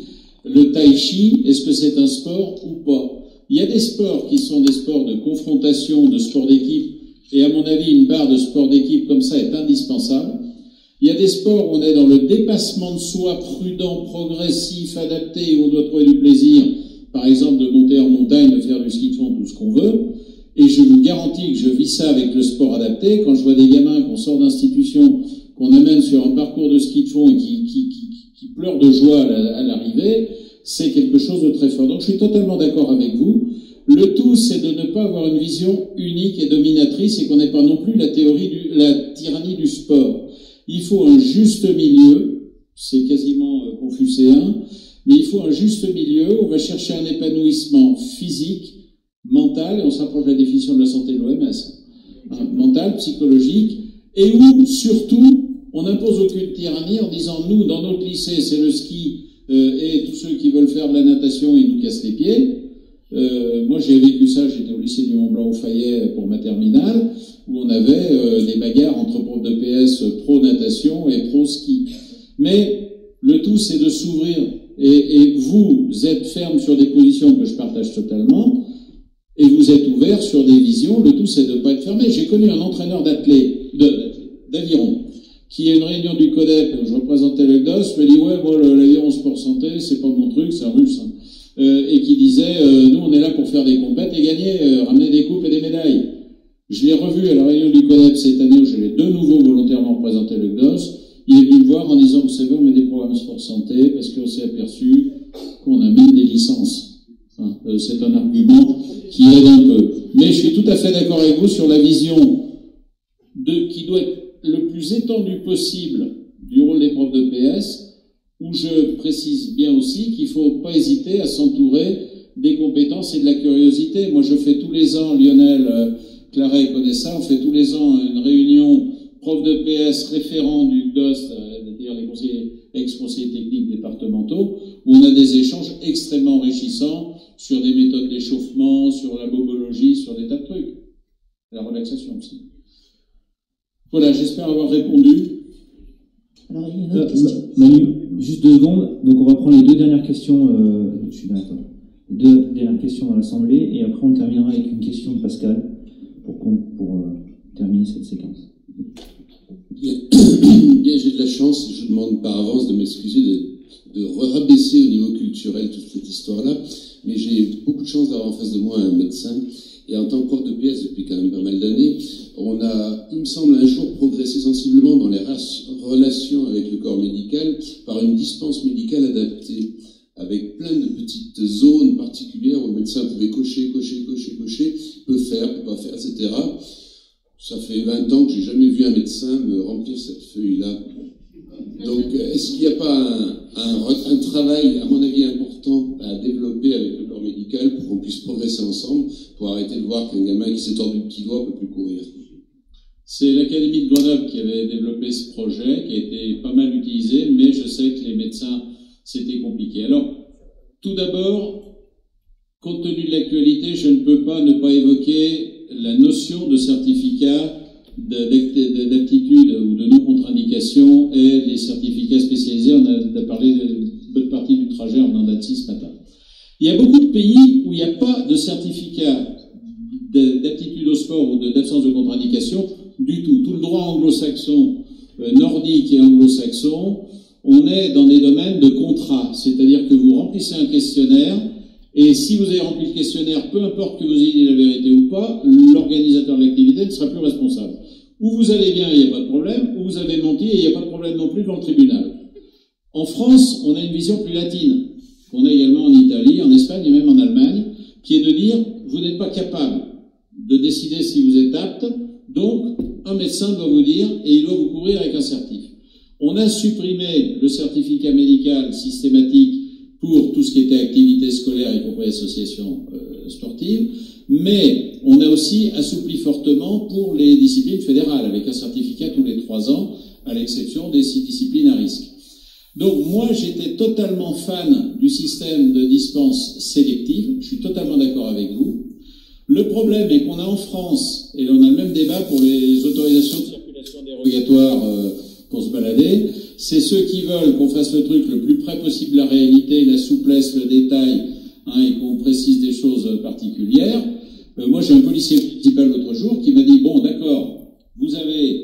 S1: Le tai chi, est-ce que c'est un sport ou pas? Il y a des sports qui sont des sports de confrontation, de sport d'équipe, et à mon avis, une barre de sport d'équipe comme ça est indispensable. Il y a des sports où on est dans le dépassement de soi, prudent, progressif, adapté, où on doit trouver du plaisir, par exemple de monter en montagne, de faire du ski de fond, tout ce qu'on veut. Et je vous garantis que je vis ça avec le sport adapté. Quand je vois des gamins qu'on sort d'institution, qu'on amène sur un parcours de ski de fond et qui pleurent de joie à l'arrivée, c'est quelque chose de très fort. Donc je suis totalement d'accord avec vous. Le tout, c'est de ne pas avoir une vision unique et dominatrice et qu'on n'ait pas non plus la tyrannie du sport. Il faut un juste milieu, c'est quasiment confucéen, mais il faut un juste milieu. On va chercher un épanouissement physique, mental, et on se rapproche de la définition de la santé de l'OMS, mental, psychologique, et où, surtout, on n'impose aucune tyrannie en disant, nous, dans notre lycée, c'est le ski, et tous ceux qui veulent faire de la natation, ils nous cassent les pieds. Moi, j'ai vécu ça, j'étais au lycée du Mont-Blanc au Fayet pour ma terminale, où on avait des bagarres entre profs de PS pro-natation et pro-ski. Mais le tout, c'est de s'ouvrir, et vous êtes ferme sur des positions que je partage totalement, et vous êtes ouvert sur des visions. Le tout, c'est de ne pas être fermé. J'ai connu un entraîneur d'aviron, qui est une réunion du CODEP, où je représentais le GDOS, me dit, ouais, moi, l'aviron sport santé, c'est pas mon truc, c'est russe, hein. Et qui disait, nous, on est là pour faire des compètes et gagner, ramener des coupes et des médailles. Je l'ai revu à la réunion du CODEP cette année, où je l'ai de nouveau volontairement représenté le GDOS. Il est venu me voir en disant, vous savez, on met des programmes sport santé, parce qu'on s'est aperçu qu'on a même des licences. C'est un argument qui aide un peu. Mais je suis tout à fait d'accord avec vous sur la vision qui doit être le plus étendue possible du rôle des profs de PS, où je précise bien aussi qu'il ne faut pas hésiter à s'entourer des compétences et de la curiosité. Moi, je fais tous les ans, Lionel Claret connaît ça, on fait tous les ans une réunion prof de PS référent du GDOS, c'est-à-dire les conseillers, ex-conseillers techniques départementaux, où on a des échanges extrêmement enrichissants sur des méthodes d'échauffement, sur la bobologie, sur des tas de trucs. La relaxation aussi. Voilà, j'espère avoir répondu.
S4: Alors, il y a une autre question.
S7: Manu, juste 2 secondes. Donc, on va prendre les 2 dernières questions. Je suis d'accord. Les 2 dernières questions dans l'Assemblée, et après, on terminera avec une question de Pascal pour terminer cette séquence.
S8: Bien, j'ai de la chance, je vous demande par avance de m'excuser de rabaisser au niveau culturel toute cette histoire-là, mais j'ai beaucoup de chance d'avoir en face de moi un médecin, et et en tant que prof de PS depuis quand même pas mal d'années, on a, il me semble, un jour progressé sensiblement dans les relations avec le corps médical par une dispense médicale adaptée, avec plein de petites zones particulières où le médecin pouvait cocher, peut faire, peut pas faire, etc. Ça fait 20 ans que j'ai jamais vu un médecin me remplir cette feuille-là. Donc, est-ce qu'il n'y a pas un travail, à mon avis, important à développer avec le corps médical pour qu'on puisse progresser ensemble, pour arrêter de voir qu'un gamin qui s'est tordu le petit doigt ne peut plus courir?
S1: C'est l'Académie de Grenoble qui avait développé ce projet, qui a été pas mal utilisé, mais je sais que les médecins, c'était compliqué. Alors, tout d'abord, compte tenu de l'actualité, je ne peux pas ne pas évoquer la notion de certificat d'aptitude ou de non-contre-indication et les certificats spécialisés. On a parlé de bonne partie du trajet en Andatie ce matin. Il y a beaucoup de pays où il n'y a pas de certificat d'aptitude au sport ou d'absence de contre-indication du tout. Tout le droit anglo-saxon, nordique et anglo-saxon, on est dans des domaines de contrat, c'est-à-dire que vous remplissez un questionnaire et si vous avez rempli le questionnaire, peu importe que vous ayez dit la vérité ou pas, l'organisateur de l'activité ne sera plus responsable. Ou vous allez bien, il n'y a pas de problème, ou vous avez menti et il n'y a pas de problème non plus devant le tribunal. En France, on a une vision plus latine, qu'on a également en Italie, en Espagne et même en Allemagne, qui est de dire, vous n'êtes pas capable de décider si vous êtes apte, donc un médecin doit vous dire et il doit vous couvrir avec un certif. On a supprimé le certificat médical systématique pour tout ce qui était activité scolaire, y compris associations sportives, mais on a aussi assoupli fortement pour les disciplines fédérales, avec un certificat tous les 3 ans, à l'exception des 6 disciplines à risque. Donc moi, j'étais totalement fan du système de dispense sélective, je suis totalement d'accord avec vous. Le problème est qu'on a en France, et on a le même débat pour les autorisations de circulation dérogatoires pour se balader, c'est ceux qui veulent qu'on fasse le truc le plus près possible de la réalité, la souplesse, le détail, et qu'on précise des choses particulières. Moi, j'ai un policier municipal l'autre jour qui m'a dit, bon, d'accord, vous avez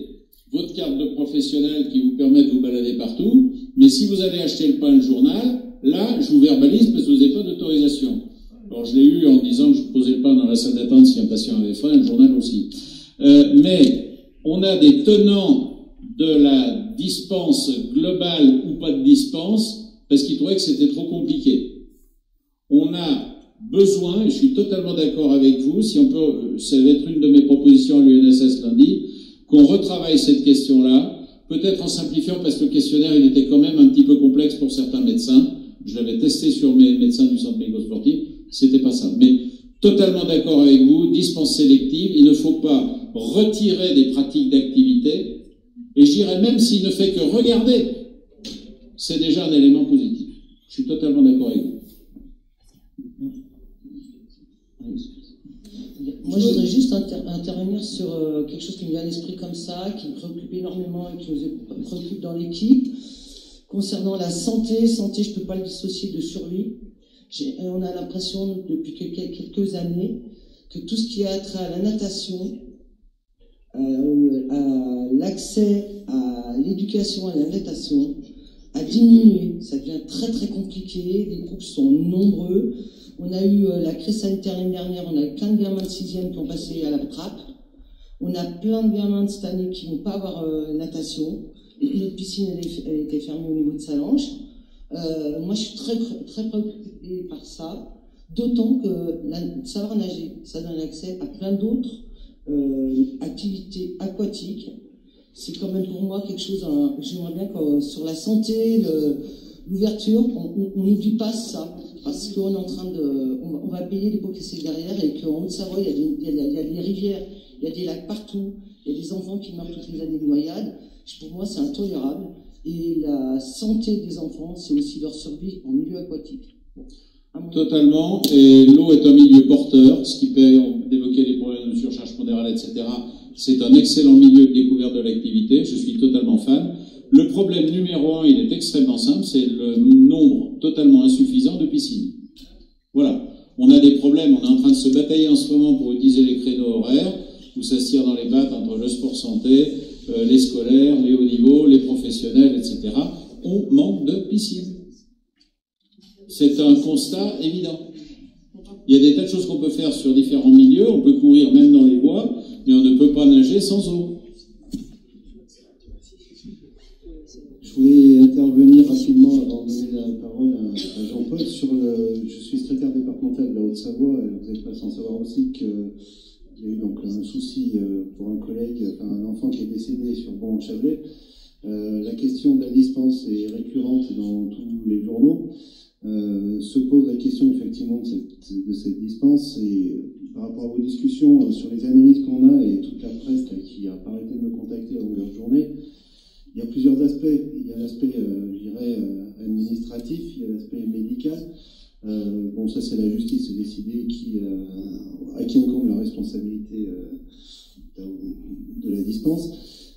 S1: votre carte de professionnel qui vous permet de vous balader partout, mais si vous allez acheter le pain, le journal, là, je vous verbalise parce que vous n'avez pas d'autorisation. Alors, je l'ai eu en disant que je posais le pain dans la salle d'attente si un patient avait faim, le journal aussi. Mais on a des tenants de la dispense globale ou pas de dispense parce qu'ils trouvaient que c'était trop compliqué. On a besoin, et je suis totalement d'accord avec vous, si on peut, ça va être une de mes propositions à l'UNSS lundi, qu'on retravaille cette question-là, peut-être en simplifiant parce que le questionnaire, il était quand même un petit peu complexe pour certains médecins. Je l'avais testé sur mes médecins du centre médico-sportif, c'était pas ça. Mais totalement d'accord avec vous, dispense sélective, il ne faut pas retirer des pratiques d'activité, et je dirais même s'il ne fait que regarder, c'est déjà un élément positif. Je suis totalement d'accord avec vous.
S9: Moi, je voudrais juste intervenir sur quelque chose qui me vient à l'esprit comme ça, qui me préoccupe énormément et qui nous préoccupe dans l'équipe. Concernant la santé, je ne peux pas le dissocier de survie. On a l'impression, depuis quelques années, que tout ce qui a trait à la natation, à l'accès à l'éducation à la natation, a diminué. Ça devient très très compliqué, les groupes sont nombreux. On a eu la crise sanitaire l'année dernière, on a eu plein de gamins de 6e qui ont passé à la trappe. On a plein de gamins de cette année qui ne vont pas avoir natation. Notre piscine, elle était fermée au niveau de Salanches. Moi, je suis très, très préoccupée par ça, d'autant que savoir nager, ça donne accès à plein d'autres activités aquatiques. C'est quand même pour moi quelque chose, j'aimerais bien que sur la santé, l'ouverture, on n'oublie pas ça, parce qu'on est en train on va payer les pots cassés derrière, et qu'en Haute-Savoie, il y a des rivières, il y a des lacs partout, il y a des enfants qui meurent toutes les années de noyade. Pour moi, c'est intolérable. Et la santé des enfants, c'est aussi leur survie en milieu aquatique.
S1: Totalement. Et l'eau est un milieu porteur, ce qui permet d'évoquer les problèmes de surcharge pondérale, etc. C'est un excellent milieu de découverte de l'activité. Je suis totalement fan. Le problème numéro 1, il est extrêmement simple, c'est le nombre totalement insuffisant de piscines. Voilà. On a des problèmes, on est en train de se batailler en ce moment pour utiliser les créneaux horaires, où ça se tire dans les pattes entre le sport santé, les scolaires, les hauts niveaux, les professionnels, etc. On manque de piscines. C'est un constat évident. Il y a des tas de choses qu'on peut faire sur différents milieux. On peut
S5: manger sans eau.
S3: Je voulais intervenir rapidement avant de donner la parole à Jean-Paul sur je suis secrétaire départemental de la Haute-Savoie, et vous n'êtes pas sans savoir aussi qu'il y a eu donc un souci pour un collègue, enfin un enfant qui est décédé sur Bon-Chablais. La question de la dispense est récurrente dans tous les journaux. Se pose la question effectivement de cette dispense, et par rapport à vos discussions sur les analyses qu'on a et toute la presse qui a pas arrêté de me contacter à longueur de journée, il y a plusieurs aspects. Il y a l'aspect, je dirais, administratif, il y a l'aspect médical. Bon, ça c'est la justice de décider à qui incombe la responsabilité de la dispense.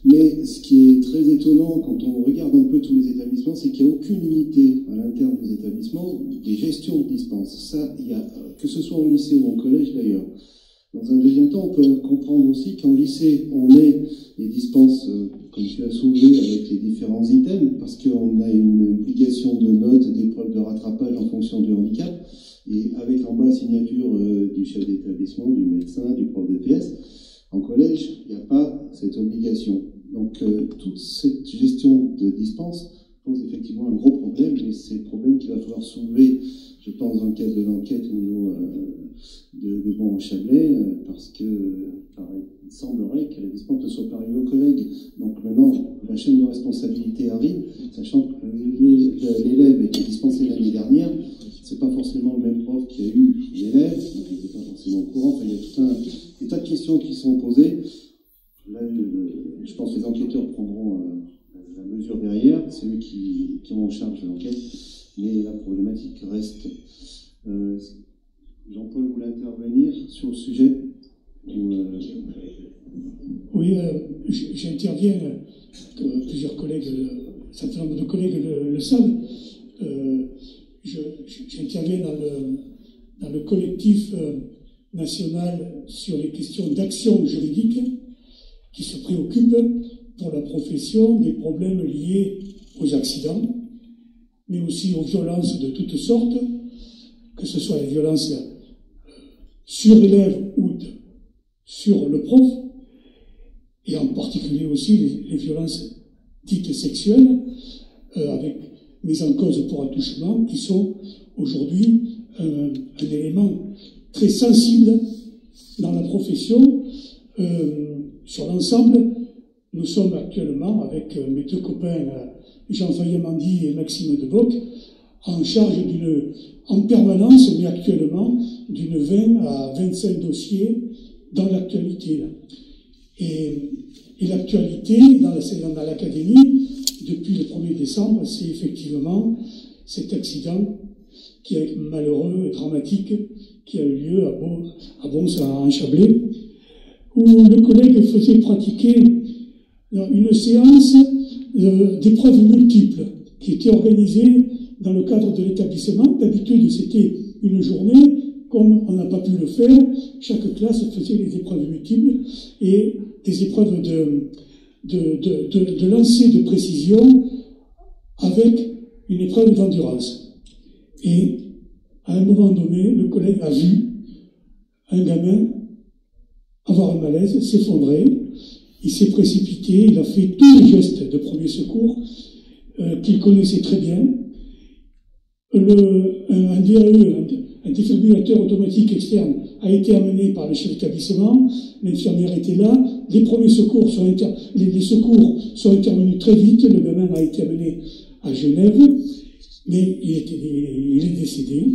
S3: Mais ce qui est très étonnant quand on regarde un peu tous les établissements, c'est qu'il n'y a aucune unité à l'interne des établissements des gestions de dispense. Ça, il y a, que ce soit au lycée ou au collège d'ailleurs. Dans un deuxième temps, on peut comprendre aussi qu'en lycée, on met les dispenses, comme tu as soulevé, avec les différents items, parce qu'on a une obligation de notes, d'épreuves de rattrapage en fonction du handicap, et avec en bas signature du chef d'établissement, du médecin, du prof de PS. En collège, il n'y a pas cette obligation. Donc, toute cette gestion de dispense pose effectivement un gros problème, et c'est le problème qu'il va falloir soulever, je pense, dans le cadre de l'enquête au niveau de Bon-Chablais, parce que il semblerait que la dispense ne soit pas arrivée aux collègues. Donc maintenant, la chaîne de responsabilité arrive, sachant que l'élève était dispensé l'année dernière, c'est pas forcément le même prof qui a eu l'élève, donc il n'était pas forcément au courant. Enfin, il y a tout des tas de questions qui sont posées. Là, je pense que les enquêteurs prendront la mesure derrière, c'est eux qui ont en charge de l'enquête, mais la problématique reste. Jean-Paul voulait intervenir sur le sujet.
S6: Oui, j'interviens, plusieurs collègues, un certain nombre de collègues le savent. J'interviens dans le collectif national sur les questions d'action juridique qui se préoccupe pour la profession des problèmes liés aux accidents, mais aussi aux violences de toutes sortes, que ce soit les violences sur l'élève ou sur le prof, et en particulier aussi les violences dites sexuelles, avec mise en cause pour attouchement, qui sont aujourd'hui un élément très sensible dans la profession. Sur l'ensemble, nous sommes actuellement, avec mes deux copains, Jean Fayemandi et Maxime Deboc, en charge en permanence, mais actuellement, d'une 20 à 25 dossiers dans l'actualité. Et l'actualité, dans l'académie, depuis le 1er décembre, c'est effectivement cet accident qui est malheureux et dramatique, qui a eu lieu à Bon-Chablais, où le collègue faisait pratiquer une séance d'épreuves multiples qui était organisée dans le cadre de l'établissement. D'habitude, c'était une journée. Comme on n'a pas pu le faire, chaque classe faisait les épreuves multiples et des épreuves de lancer de précision avec une épreuve d'endurance. Et à un moment donné, le collègue a vu un gamin avoir un malaise, s'effondrer. Il s'est précipité, il a fait tous les gestes de premier secours qu'il connaissait très bien. Un DAE, un défibrillateur automatique externe, a été amené par le chef d'établissement. L'infirmière était là. Les premiers secours les secours sont intervenus très vite. Le gamin a été amené à Genève, mais il est décédé.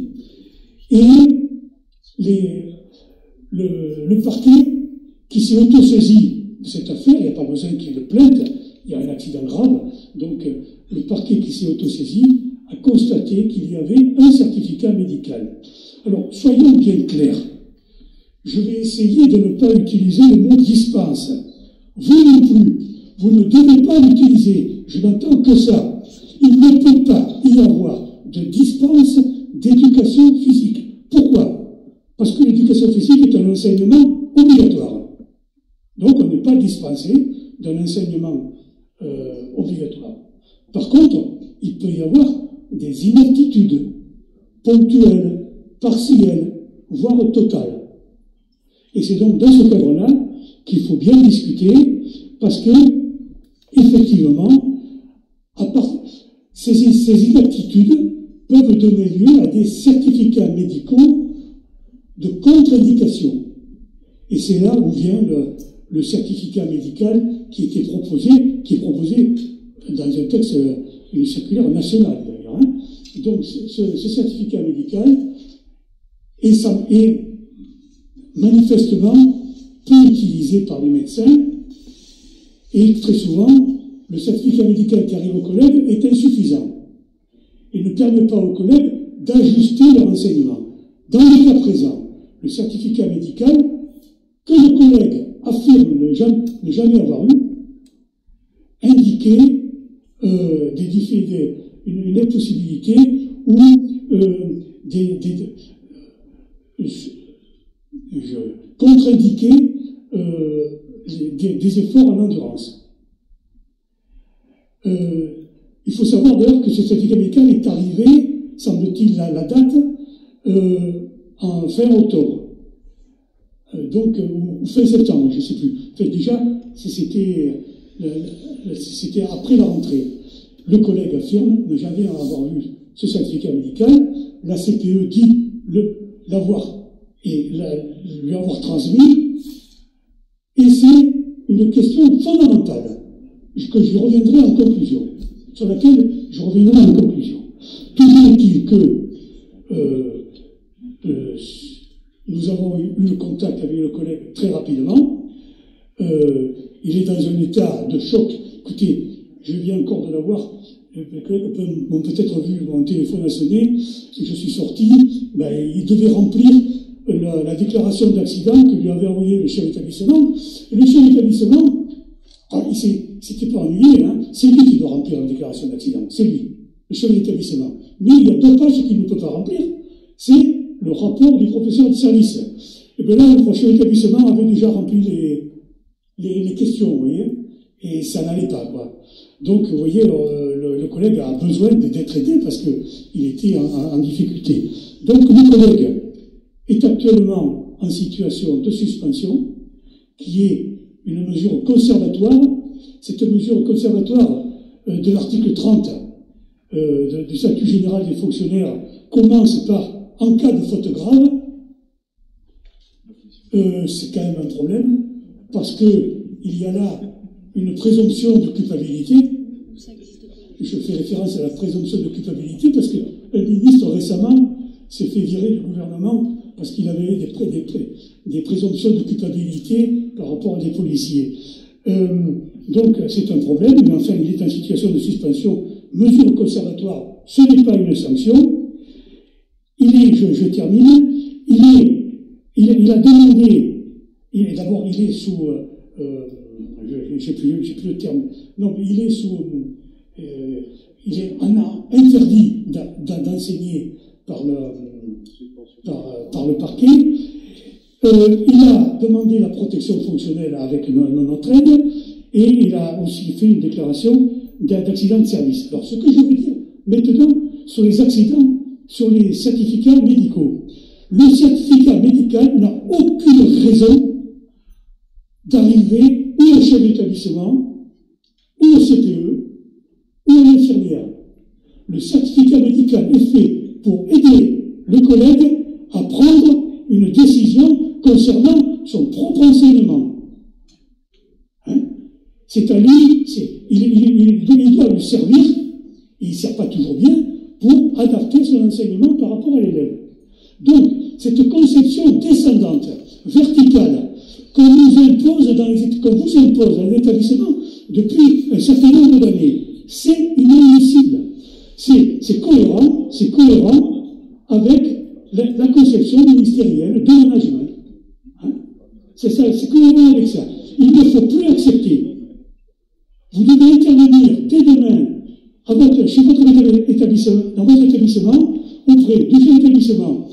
S6: Et le parquet qui s'est autosaisi de cette affaire, il n'y a pas besoin qu'il y ait de plainte, il y a un accident grave, donc le parquet qui s'est autosaisi a constaté qu'il y avait un certificat médical. Alors, soyons bien clairs. Je vais essayer de ne pas utiliser le mot dispense. Vous non plus. Vous ne devez pas l'utiliser. Je n'entends que ça. Il ne peut pas y avoir de dispense d'éducation physique. Pourquoi? Parce que l'éducation physique est un enseignement obligatoire. Donc, on n'est pas dispensé d'un enseignement obligatoire. Par contre, il peut y avoir des inaptitudes ponctuelles, partielles, voire totales. Et c'est donc dans ce cadre-là qu'il faut bien discuter, parce que, effectivement, ces inaptitudes peuvent donner lieu à des certificats médicaux de contre-indication. Et c'est là où vient le certificat médical qui est proposé dans un texte, une circulaire nationale d'ailleurs. Hein. Donc ce certificat médical est manifestement peu utilisé par les médecins, et très souvent le certificat médical qui arrive aux collègues est insuffisant et ne permet pas aux collègues d'ajuster leur enseignement. Dans le cas présent, le certificat médical que le collègue affirme ne jamais avoir eu indiquait une impossibilité ou contre-indiquer des efforts en endurance. Il faut savoir d'ailleurs que ce certificat médical est arrivé, semble-t-il, la date, en fin octobre. Ou fin septembre, je ne sais plus. Enfin, déjà, c'était après la rentrée. Le collègue affirme ne jamais avoir eu ce certificat médical. La CPE dit lui avoir transmis. Et c'est une question fondamentale que je reviendrai en conclusion, sur laquelle je reviendrai en conclusion. Toujours est-il que nous avons eu le contact avec le collègue très rapidement. Il est dans un état de choc. Écoutez, je viens encore de l'avoir. Les collègues m'ont peut-être vu, mon téléphone a sonné, je suis sorti. Il devait remplir la déclaration d'accident que lui avait envoyé le chef d'établissement. Et le chef d'établissement, il s'était pas ennuyé, hein. C'est lui qui doit remplir la déclaration d'accident. C'est lui, le chef d'établissement. Mais il y a 2 pages qu'il ne peut pas remplir. C'est le rapport du professeur de service. Et bien là, le chef d'établissement avait déjà rempli les questions, vous voyez, et ça n'allait pas, quoi. Donc, vous voyez, le collègue a besoin d'être aidé parce qu'il était en difficulté. Donc, le collègue est actuellement en situation de suspension, qui est une mesure conservatoire. Cette mesure conservatoire de l'article 30 du statut général des fonctionnaires commence par en cas de faute grave. C'est quand même un problème, parce qu'il y a là une présomption de culpabilité. Je fais référence à la présomption de culpabilité parce qu'un ministre récemment s'est fait virer du gouvernement parce qu'il avait des présomptions de culpabilité par rapport à des policiers. Donc c'est un problème, mais enfin il est en situation de suspension, mesure conservatoire, ce n'est pas une sanction. Je termine, il a demandé, d'abord il est sous, j'ai plus le terme, non, mais il est sous, il est interdit d'enseigner par le parquet. Il a demandé la protection fonctionnelle avec notre aide, et il a aussi fait une déclaration d'accident de service. Alors, ce que je veux dire maintenant sur les accidents, sur les certificats médicaux. Le certificat médical n'a aucune raison d'arriver ou au chef d'établissement, ou au CPE, ou à l'infirmière. Le certificat médical est fait pour aider le collègue à prendre une décision concernant son propre enseignement. Hein? C'est à lui, il doit lui servir, et il ne sert pas toujours bien, pour adapter son enseignement par rapport à l'élève. Donc, cette conception descendante, verticale, qu'on vous impose dans les établissements depuis un certain nombre d'années, c'est inadmissible. C'est cohérent avec la conception ministérielle de management. Hein? C'est ça, c'est cohérent avec ça. Il ne faut plus accepter. Vous devez intervenir dès demain chez votre établissement, dans votre établissement, auprès du chef d'établissement,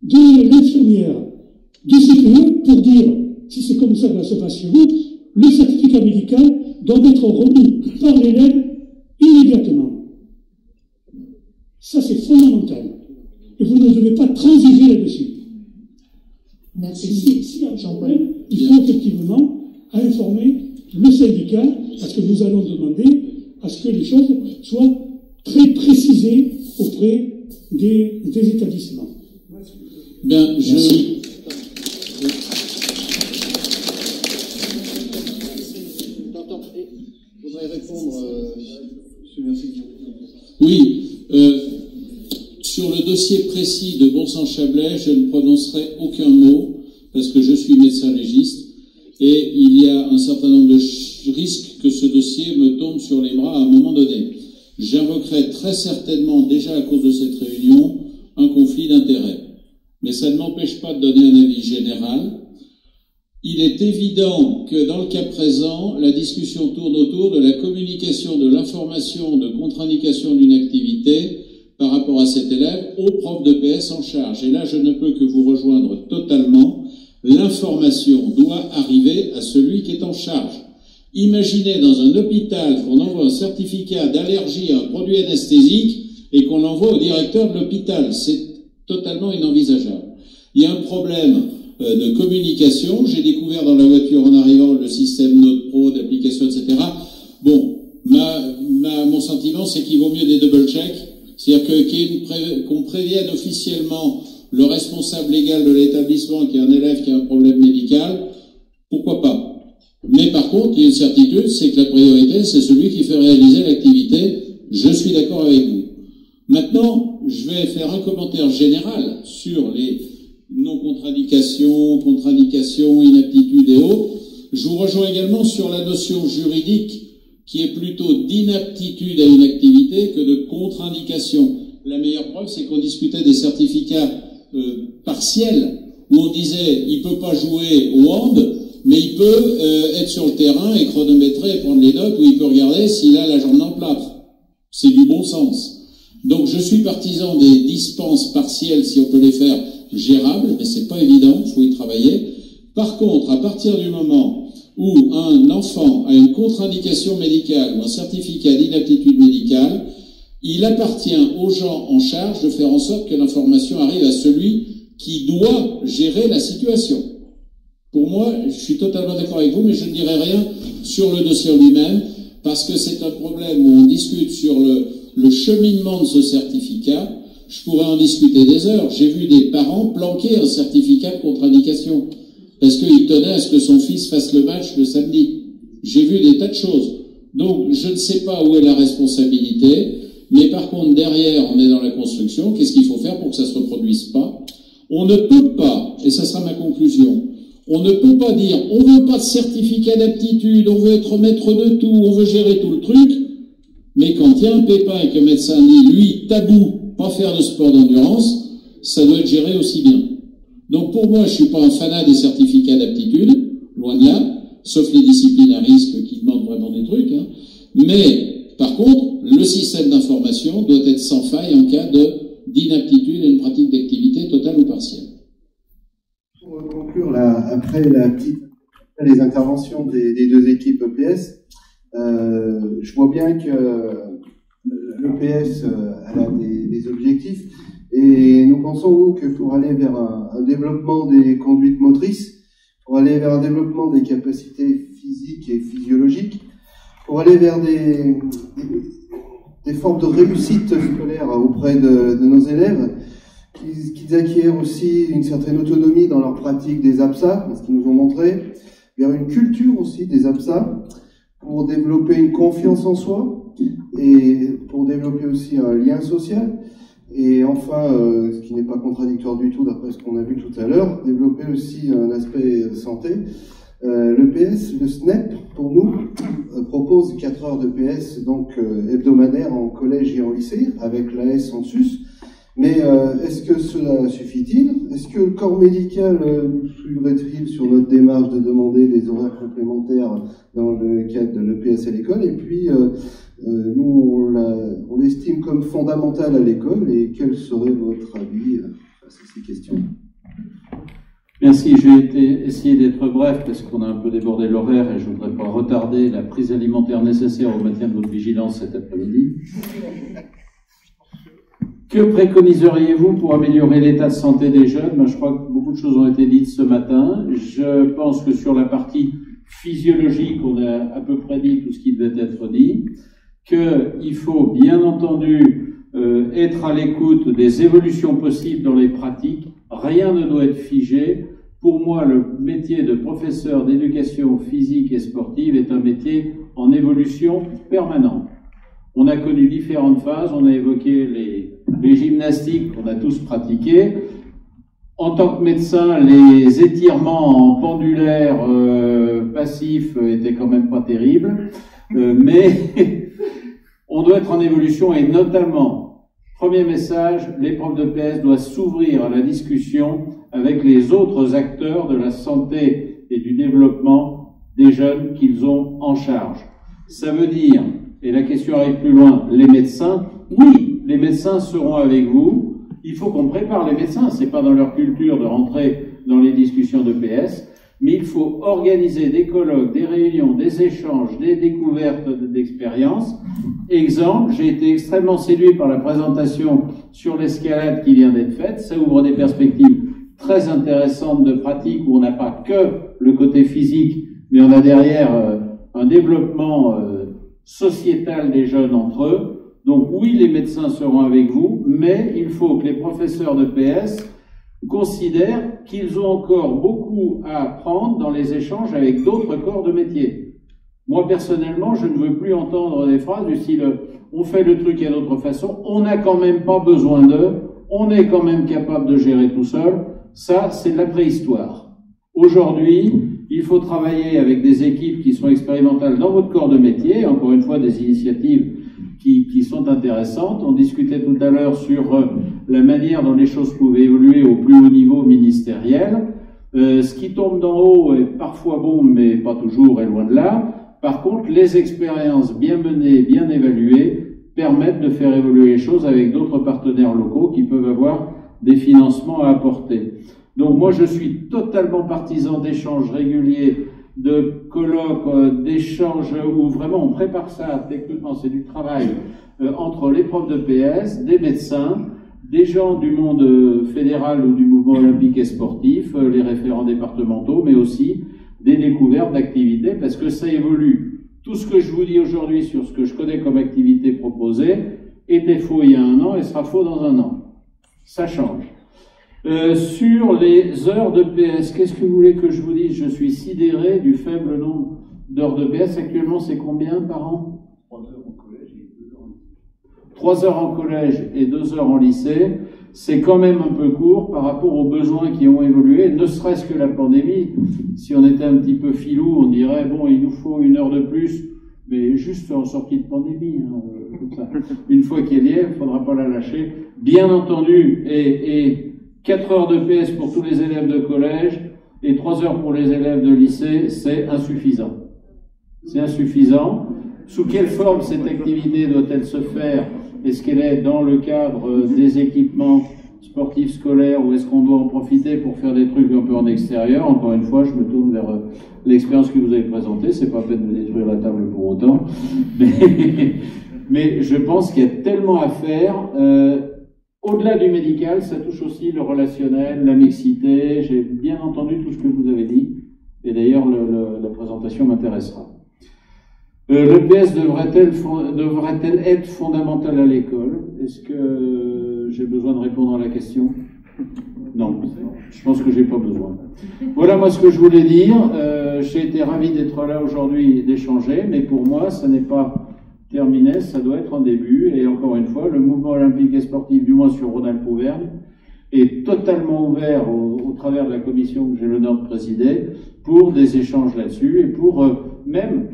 S6: de l'infirmière, du CPE, pour dire, si c'est comme ça que ça se passe chez vous, le certificat médical doit être remis par l'élève immédiatement. Ça, c'est fondamental. Et vous ne devez pas transiger là-dessus.
S4: Merci.
S6: Et si y a un problème, il faut effectivement à informer le syndicat, parce que nous allons demander à ce que les choses soient très précisées auprès des établissements.
S8: Bien,
S2: je voudrais répondre, M. Mercier.
S8: Oui, sur le dossier précis de Bon-Sang-Chablais, je ne prononcerai aucun mot, parce que je suis médecin légiste, et il y a un certain nombre de risques que ce dossier me tombe sur les bras à un moment donné. J'invoquerai très certainement, déjà à cause de cette réunion, un conflit d'intérêts. Mais ça ne m'empêche pas de donner un avis général. Il est évident que dans le cas présent, la discussion tourne autour de la communication de l'information de contre-indication d'une activité par rapport à cet élève au prof de PS en charge. Et là, je ne peux que vous rejoindre totalement. L'information doit arriver à celui qui est en charge. Imaginez dans un hôpital qu'on envoie un certificat d'allergie à un produit anesthésique et qu'on l'envoie au directeur de l'hôpital. C'est totalement inenvisageable. Il y a un problème de communication. J'ai découvert dans la voiture en arrivant le système Note Pro, d'application, etc. Bon, mon sentiment, c'est qu'il vaut mieux des double-checks. C'est-à-dire qu'on prévienne officiellement le responsable légal de l'établissement qui est un élève qui a un problème médical. Pourquoi pas? Mais par contre, il y a une certitude, c'est que la priorité, c'est celui qui fait réaliser l'activité. Je suis d'accord avec vous. Maintenant, je vais faire un commentaire général sur les non-contre-indications, contre-indications, inaptitude et autres. Je vous rejoins également sur la notion juridique qui est plutôt d'inaptitude à une activité que de contre-indication. La meilleure preuve, c'est qu'on discutait des certificats partiels où on disait il peut pas jouer au hand, mais il peut être sur le terrain et chronométrer et prendre les notes, ou il peut regarder s'il a la jambe dans le plâtre. C'est du bon sens. Donc je suis partisan des dispenses partielles si on peut les faire gérables, mais c'est pas évident, il faut y travailler. Par contre, à partir du moment où un enfant a une contre-indication médicale ou un certificat d'inaptitude médicale, il appartient aux gens en charge de faire en sorte que l'information arrive à celui qui doit gérer la situation. Pour moi, je suis totalement d'accord avec vous, mais je ne dirai rien sur le dossier lui-même, parce que c'est un problème où on discute sur le cheminement de ce certificat. Je pourrais en discuter des heures. J'ai vu des parents planquer un certificat de contre-indication parce qu'il tenait à ce que son fils fasse le match le samedi. J'ai vu des tas de choses. Donc, je ne sais pas où est la responsabilité, mais par contre, derrière, on est dans la construction. Qu'est-ce qu'il faut faire pour que ça se reproduise pas? On ne peut pas, et ça sera ma conclusion, on ne peut pas dire on veut pas de certificat d'aptitude, on veut être maître de tout, on veut gérer tout le truc, mais quand il y a un pépin et que le médecin dit, lui, tabou, pas faire de sport d'endurance, ça doit être géré aussi bien. Donc pour moi, je suis pas un fanat des certificats d'aptitude, loin de là, sauf les disciplines à risque qui demandent vraiment des trucs, hein. Mais par contre, le système d'information doit être sans faille en cas d'inaptitude à une pratique d'activité totale ou partielle.
S2: Pour conclure, après les interventions des deux équipes EPS, je vois bien que l'EPS a des objectifs et nous pensons que pour aller vers un développement des conduites motrices, pour aller vers un développement des capacités physiques et physiologiques, pour aller vers des formes de réussite scolaire auprès de nos élèves, qu'ils acquièrent aussi une certaine autonomie dans leur pratique des APSA, ce qu'ils nous ont montré, vers une culture aussi des APSA, pour développer une confiance en soi, et pour développer aussi un lien social, et enfin, ce qui n'est pas contradictoire du tout d'après ce qu'on a vu tout à l'heure, développer aussi un aspect santé. L'EPS, le SNEP, pour nous, propose 4 heures de PS donc hebdomadaires en collège et en lycée, avec l'AS en sus. Mais est-ce que cela suffit-il? Est-ce que le corps médical nous suivrait-il sur notre démarche de demander des horaires complémentaires dans le cadre de l'EPS à l'école? Et puis, nous, on l'estime comme fondamental à l'école. Et quel serait votre avis face à ces questions?
S1: Merci, je vais essayer d'être bref parce qu'on a un peu débordé l'horaire et je ne voudrais pas retarder la prise alimentaire nécessaire au maintien de votre vigilance cet après-midi. Que préconiseriez-vous pour améliorer l'état de santé des jeunes? Je crois que beaucoup de choses ont été dites ce matin. Je pense que sur la partie physiologique, on a à peu près dit tout ce qui devait être dit, qu'il faut bien entendu être à l'écoute des évolutions possibles dans les pratiques. Rien ne doit être figé. Pour moi, le métier de professeur d'éducation physique et sportive est un métier en évolution permanente. On a connu différentes phases, on a évoqué les gymnastiques qu'on a tous pratiquées. En tant que médecin, les étirements en pendulaire passif étaient quand même pas terribles, mais on doit être en évolution et notamment, premier message, les profs de PS doivent s'ouvrir à la discussion avec les autres acteurs de la santé et du développement des jeunes qu'ils ont en charge. Ça veut dire, et la question arrive plus loin, les médecins, oui, les médecins seront avec vous. Il faut qu'on prépare les médecins, c'est pas dans leur culture de rentrer dans les discussions de PS, mais il faut organiser des colloques, des réunions, des échanges, des découvertes d'expériences. Exemple, j'ai été extrêmement séduit par la présentation sur l'escalade qui vient d'être faite. Ça ouvre des perspectives très intéressantes de pratique où on n'a pas que le côté physique, mais on a derrière un développement sociétal des jeunes entre eux. Donc oui, les médecins seront avec vous, mais il faut que les professeurs de PS considèrent qu'ils ont encore beaucoup à apprendre dans les échanges avec d'autres corps de métier. Moi, personnellement, je ne veux plus entendre des phrases du style « on fait le truc à notre façon, on n'a quand même pas besoin d'eux, on est quand même capable de gérer tout seul ». Ça, c'est de la préhistoire. Aujourd'hui, il faut travailler avec des équipes qui sont expérimentales dans votre corps de métier, encore une fois, des initiatives qui sont intéressantes. On discutait tout à l'heure sur la manière dont les choses pouvaient évoluer au plus haut niveau ministériel. Ce qui tombe d'en haut est parfois bon, mais pas toujours et loin de là. Par contre, les expériences bien menées, bien évaluées, permettent de faire évoluer les choses avec d'autres partenaires locaux qui peuvent avoir des financements à apporter. Donc moi, je suis totalement partisan d'échanges réguliers, de colloques, d'échanges où vraiment on prépare ça techniquement, c'est du travail entre les profs de PS, des médecins, des gens du monde fédéral ou du mouvement olympique et sportif, les référents départementaux, mais aussi des découvertes d'activités parce que ça évolue. Tout ce que je vous dis aujourd'hui sur ce que je connais comme activité proposée était faux il y a un an et sera faux dans un an. Ça change. Sur les heures de PS, qu'est-ce que vous voulez que je vous dise? Je suis sidéré du faible nombre d'heures de PS. Actuellement, c'est combien par an?
S10: 3 heures en collège et 2 heures en lycée.
S1: 3 heures en collège et 2 heures en lycée. C'est quand même un peu court par rapport aux besoins qui ont évolué, ne serait-ce que la pandémie. Si on était un petit peu filou, on dirait, bon, il nous faut 1 heure de plus, mais juste en sortie de pandémie. Comme ça. Une fois qu'elle y est, il ne faudra pas la lâcher. Bien entendu, et 4 heures de PS pour tous les élèves de collège et 3 heures pour les élèves de lycée, c'est insuffisant. C'est insuffisant. Sous quelle forme cette activité doit-elle se faire? Est-ce qu'elle est dans le cadre des équipements sportifs scolaires ou est-ce qu'on doit en profiter pour faire des trucs un peu en extérieur? Encore une fois, je me tourne vers l'expérience que vous avez présentée. C'est pas peine de détruire la table pour autant. Mais je pense qu'il y a tellement à faire. Au-delà du médical, ça touche aussi le relationnel, la mixité. J'ai bien entendu tout ce que vous avez dit. Et d'ailleurs, la présentation m'intéressera. Le PS devrait-elle être fondamentale à l'école? Est-ce que j'ai besoin de répondre à la question? Non, je pense que j'ai pas besoin. Voilà moi ce que je voulais dire. J'ai été ravi d'être là aujourd'hui et d'échanger, mais pour moi, ça n'est pas terminé, ça doit être un début. Et encore une fois, le mouvement olympique et sportif, du moins sur Rhône-Alpes-Auvergne, est totalement ouvert au travers de la commission que j'ai l'honneur de présider pour des échanges là-dessus et pour même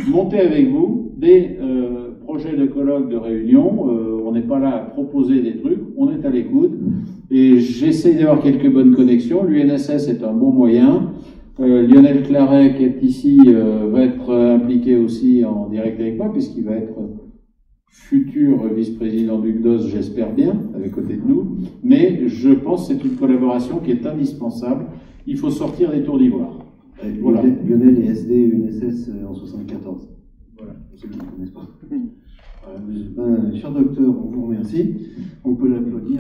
S1: monter avec vous des projets de colloques, de réunions. On n'est pas là à proposer des trucs, on est à l'écoute. Et j'essaie d'avoir quelques bonnes connexions. L'UNSS est un bon moyen. Lionel Claret, qui est ici, va être impliqué aussi en direct avec moi, puisqu'il va être futur vice-président du CDOS, j'espère bien, avec côté de nous. Mais je pense que c'est une collaboration qui est indispensable. Il faut sortir des tours d'ivoire.
S11: Voilà. Lionel est SD UNSS en 74. Voilà, pour ceux qui ne connaissent pas. Cher docteur, on vous remercie. On peut l'applaudir.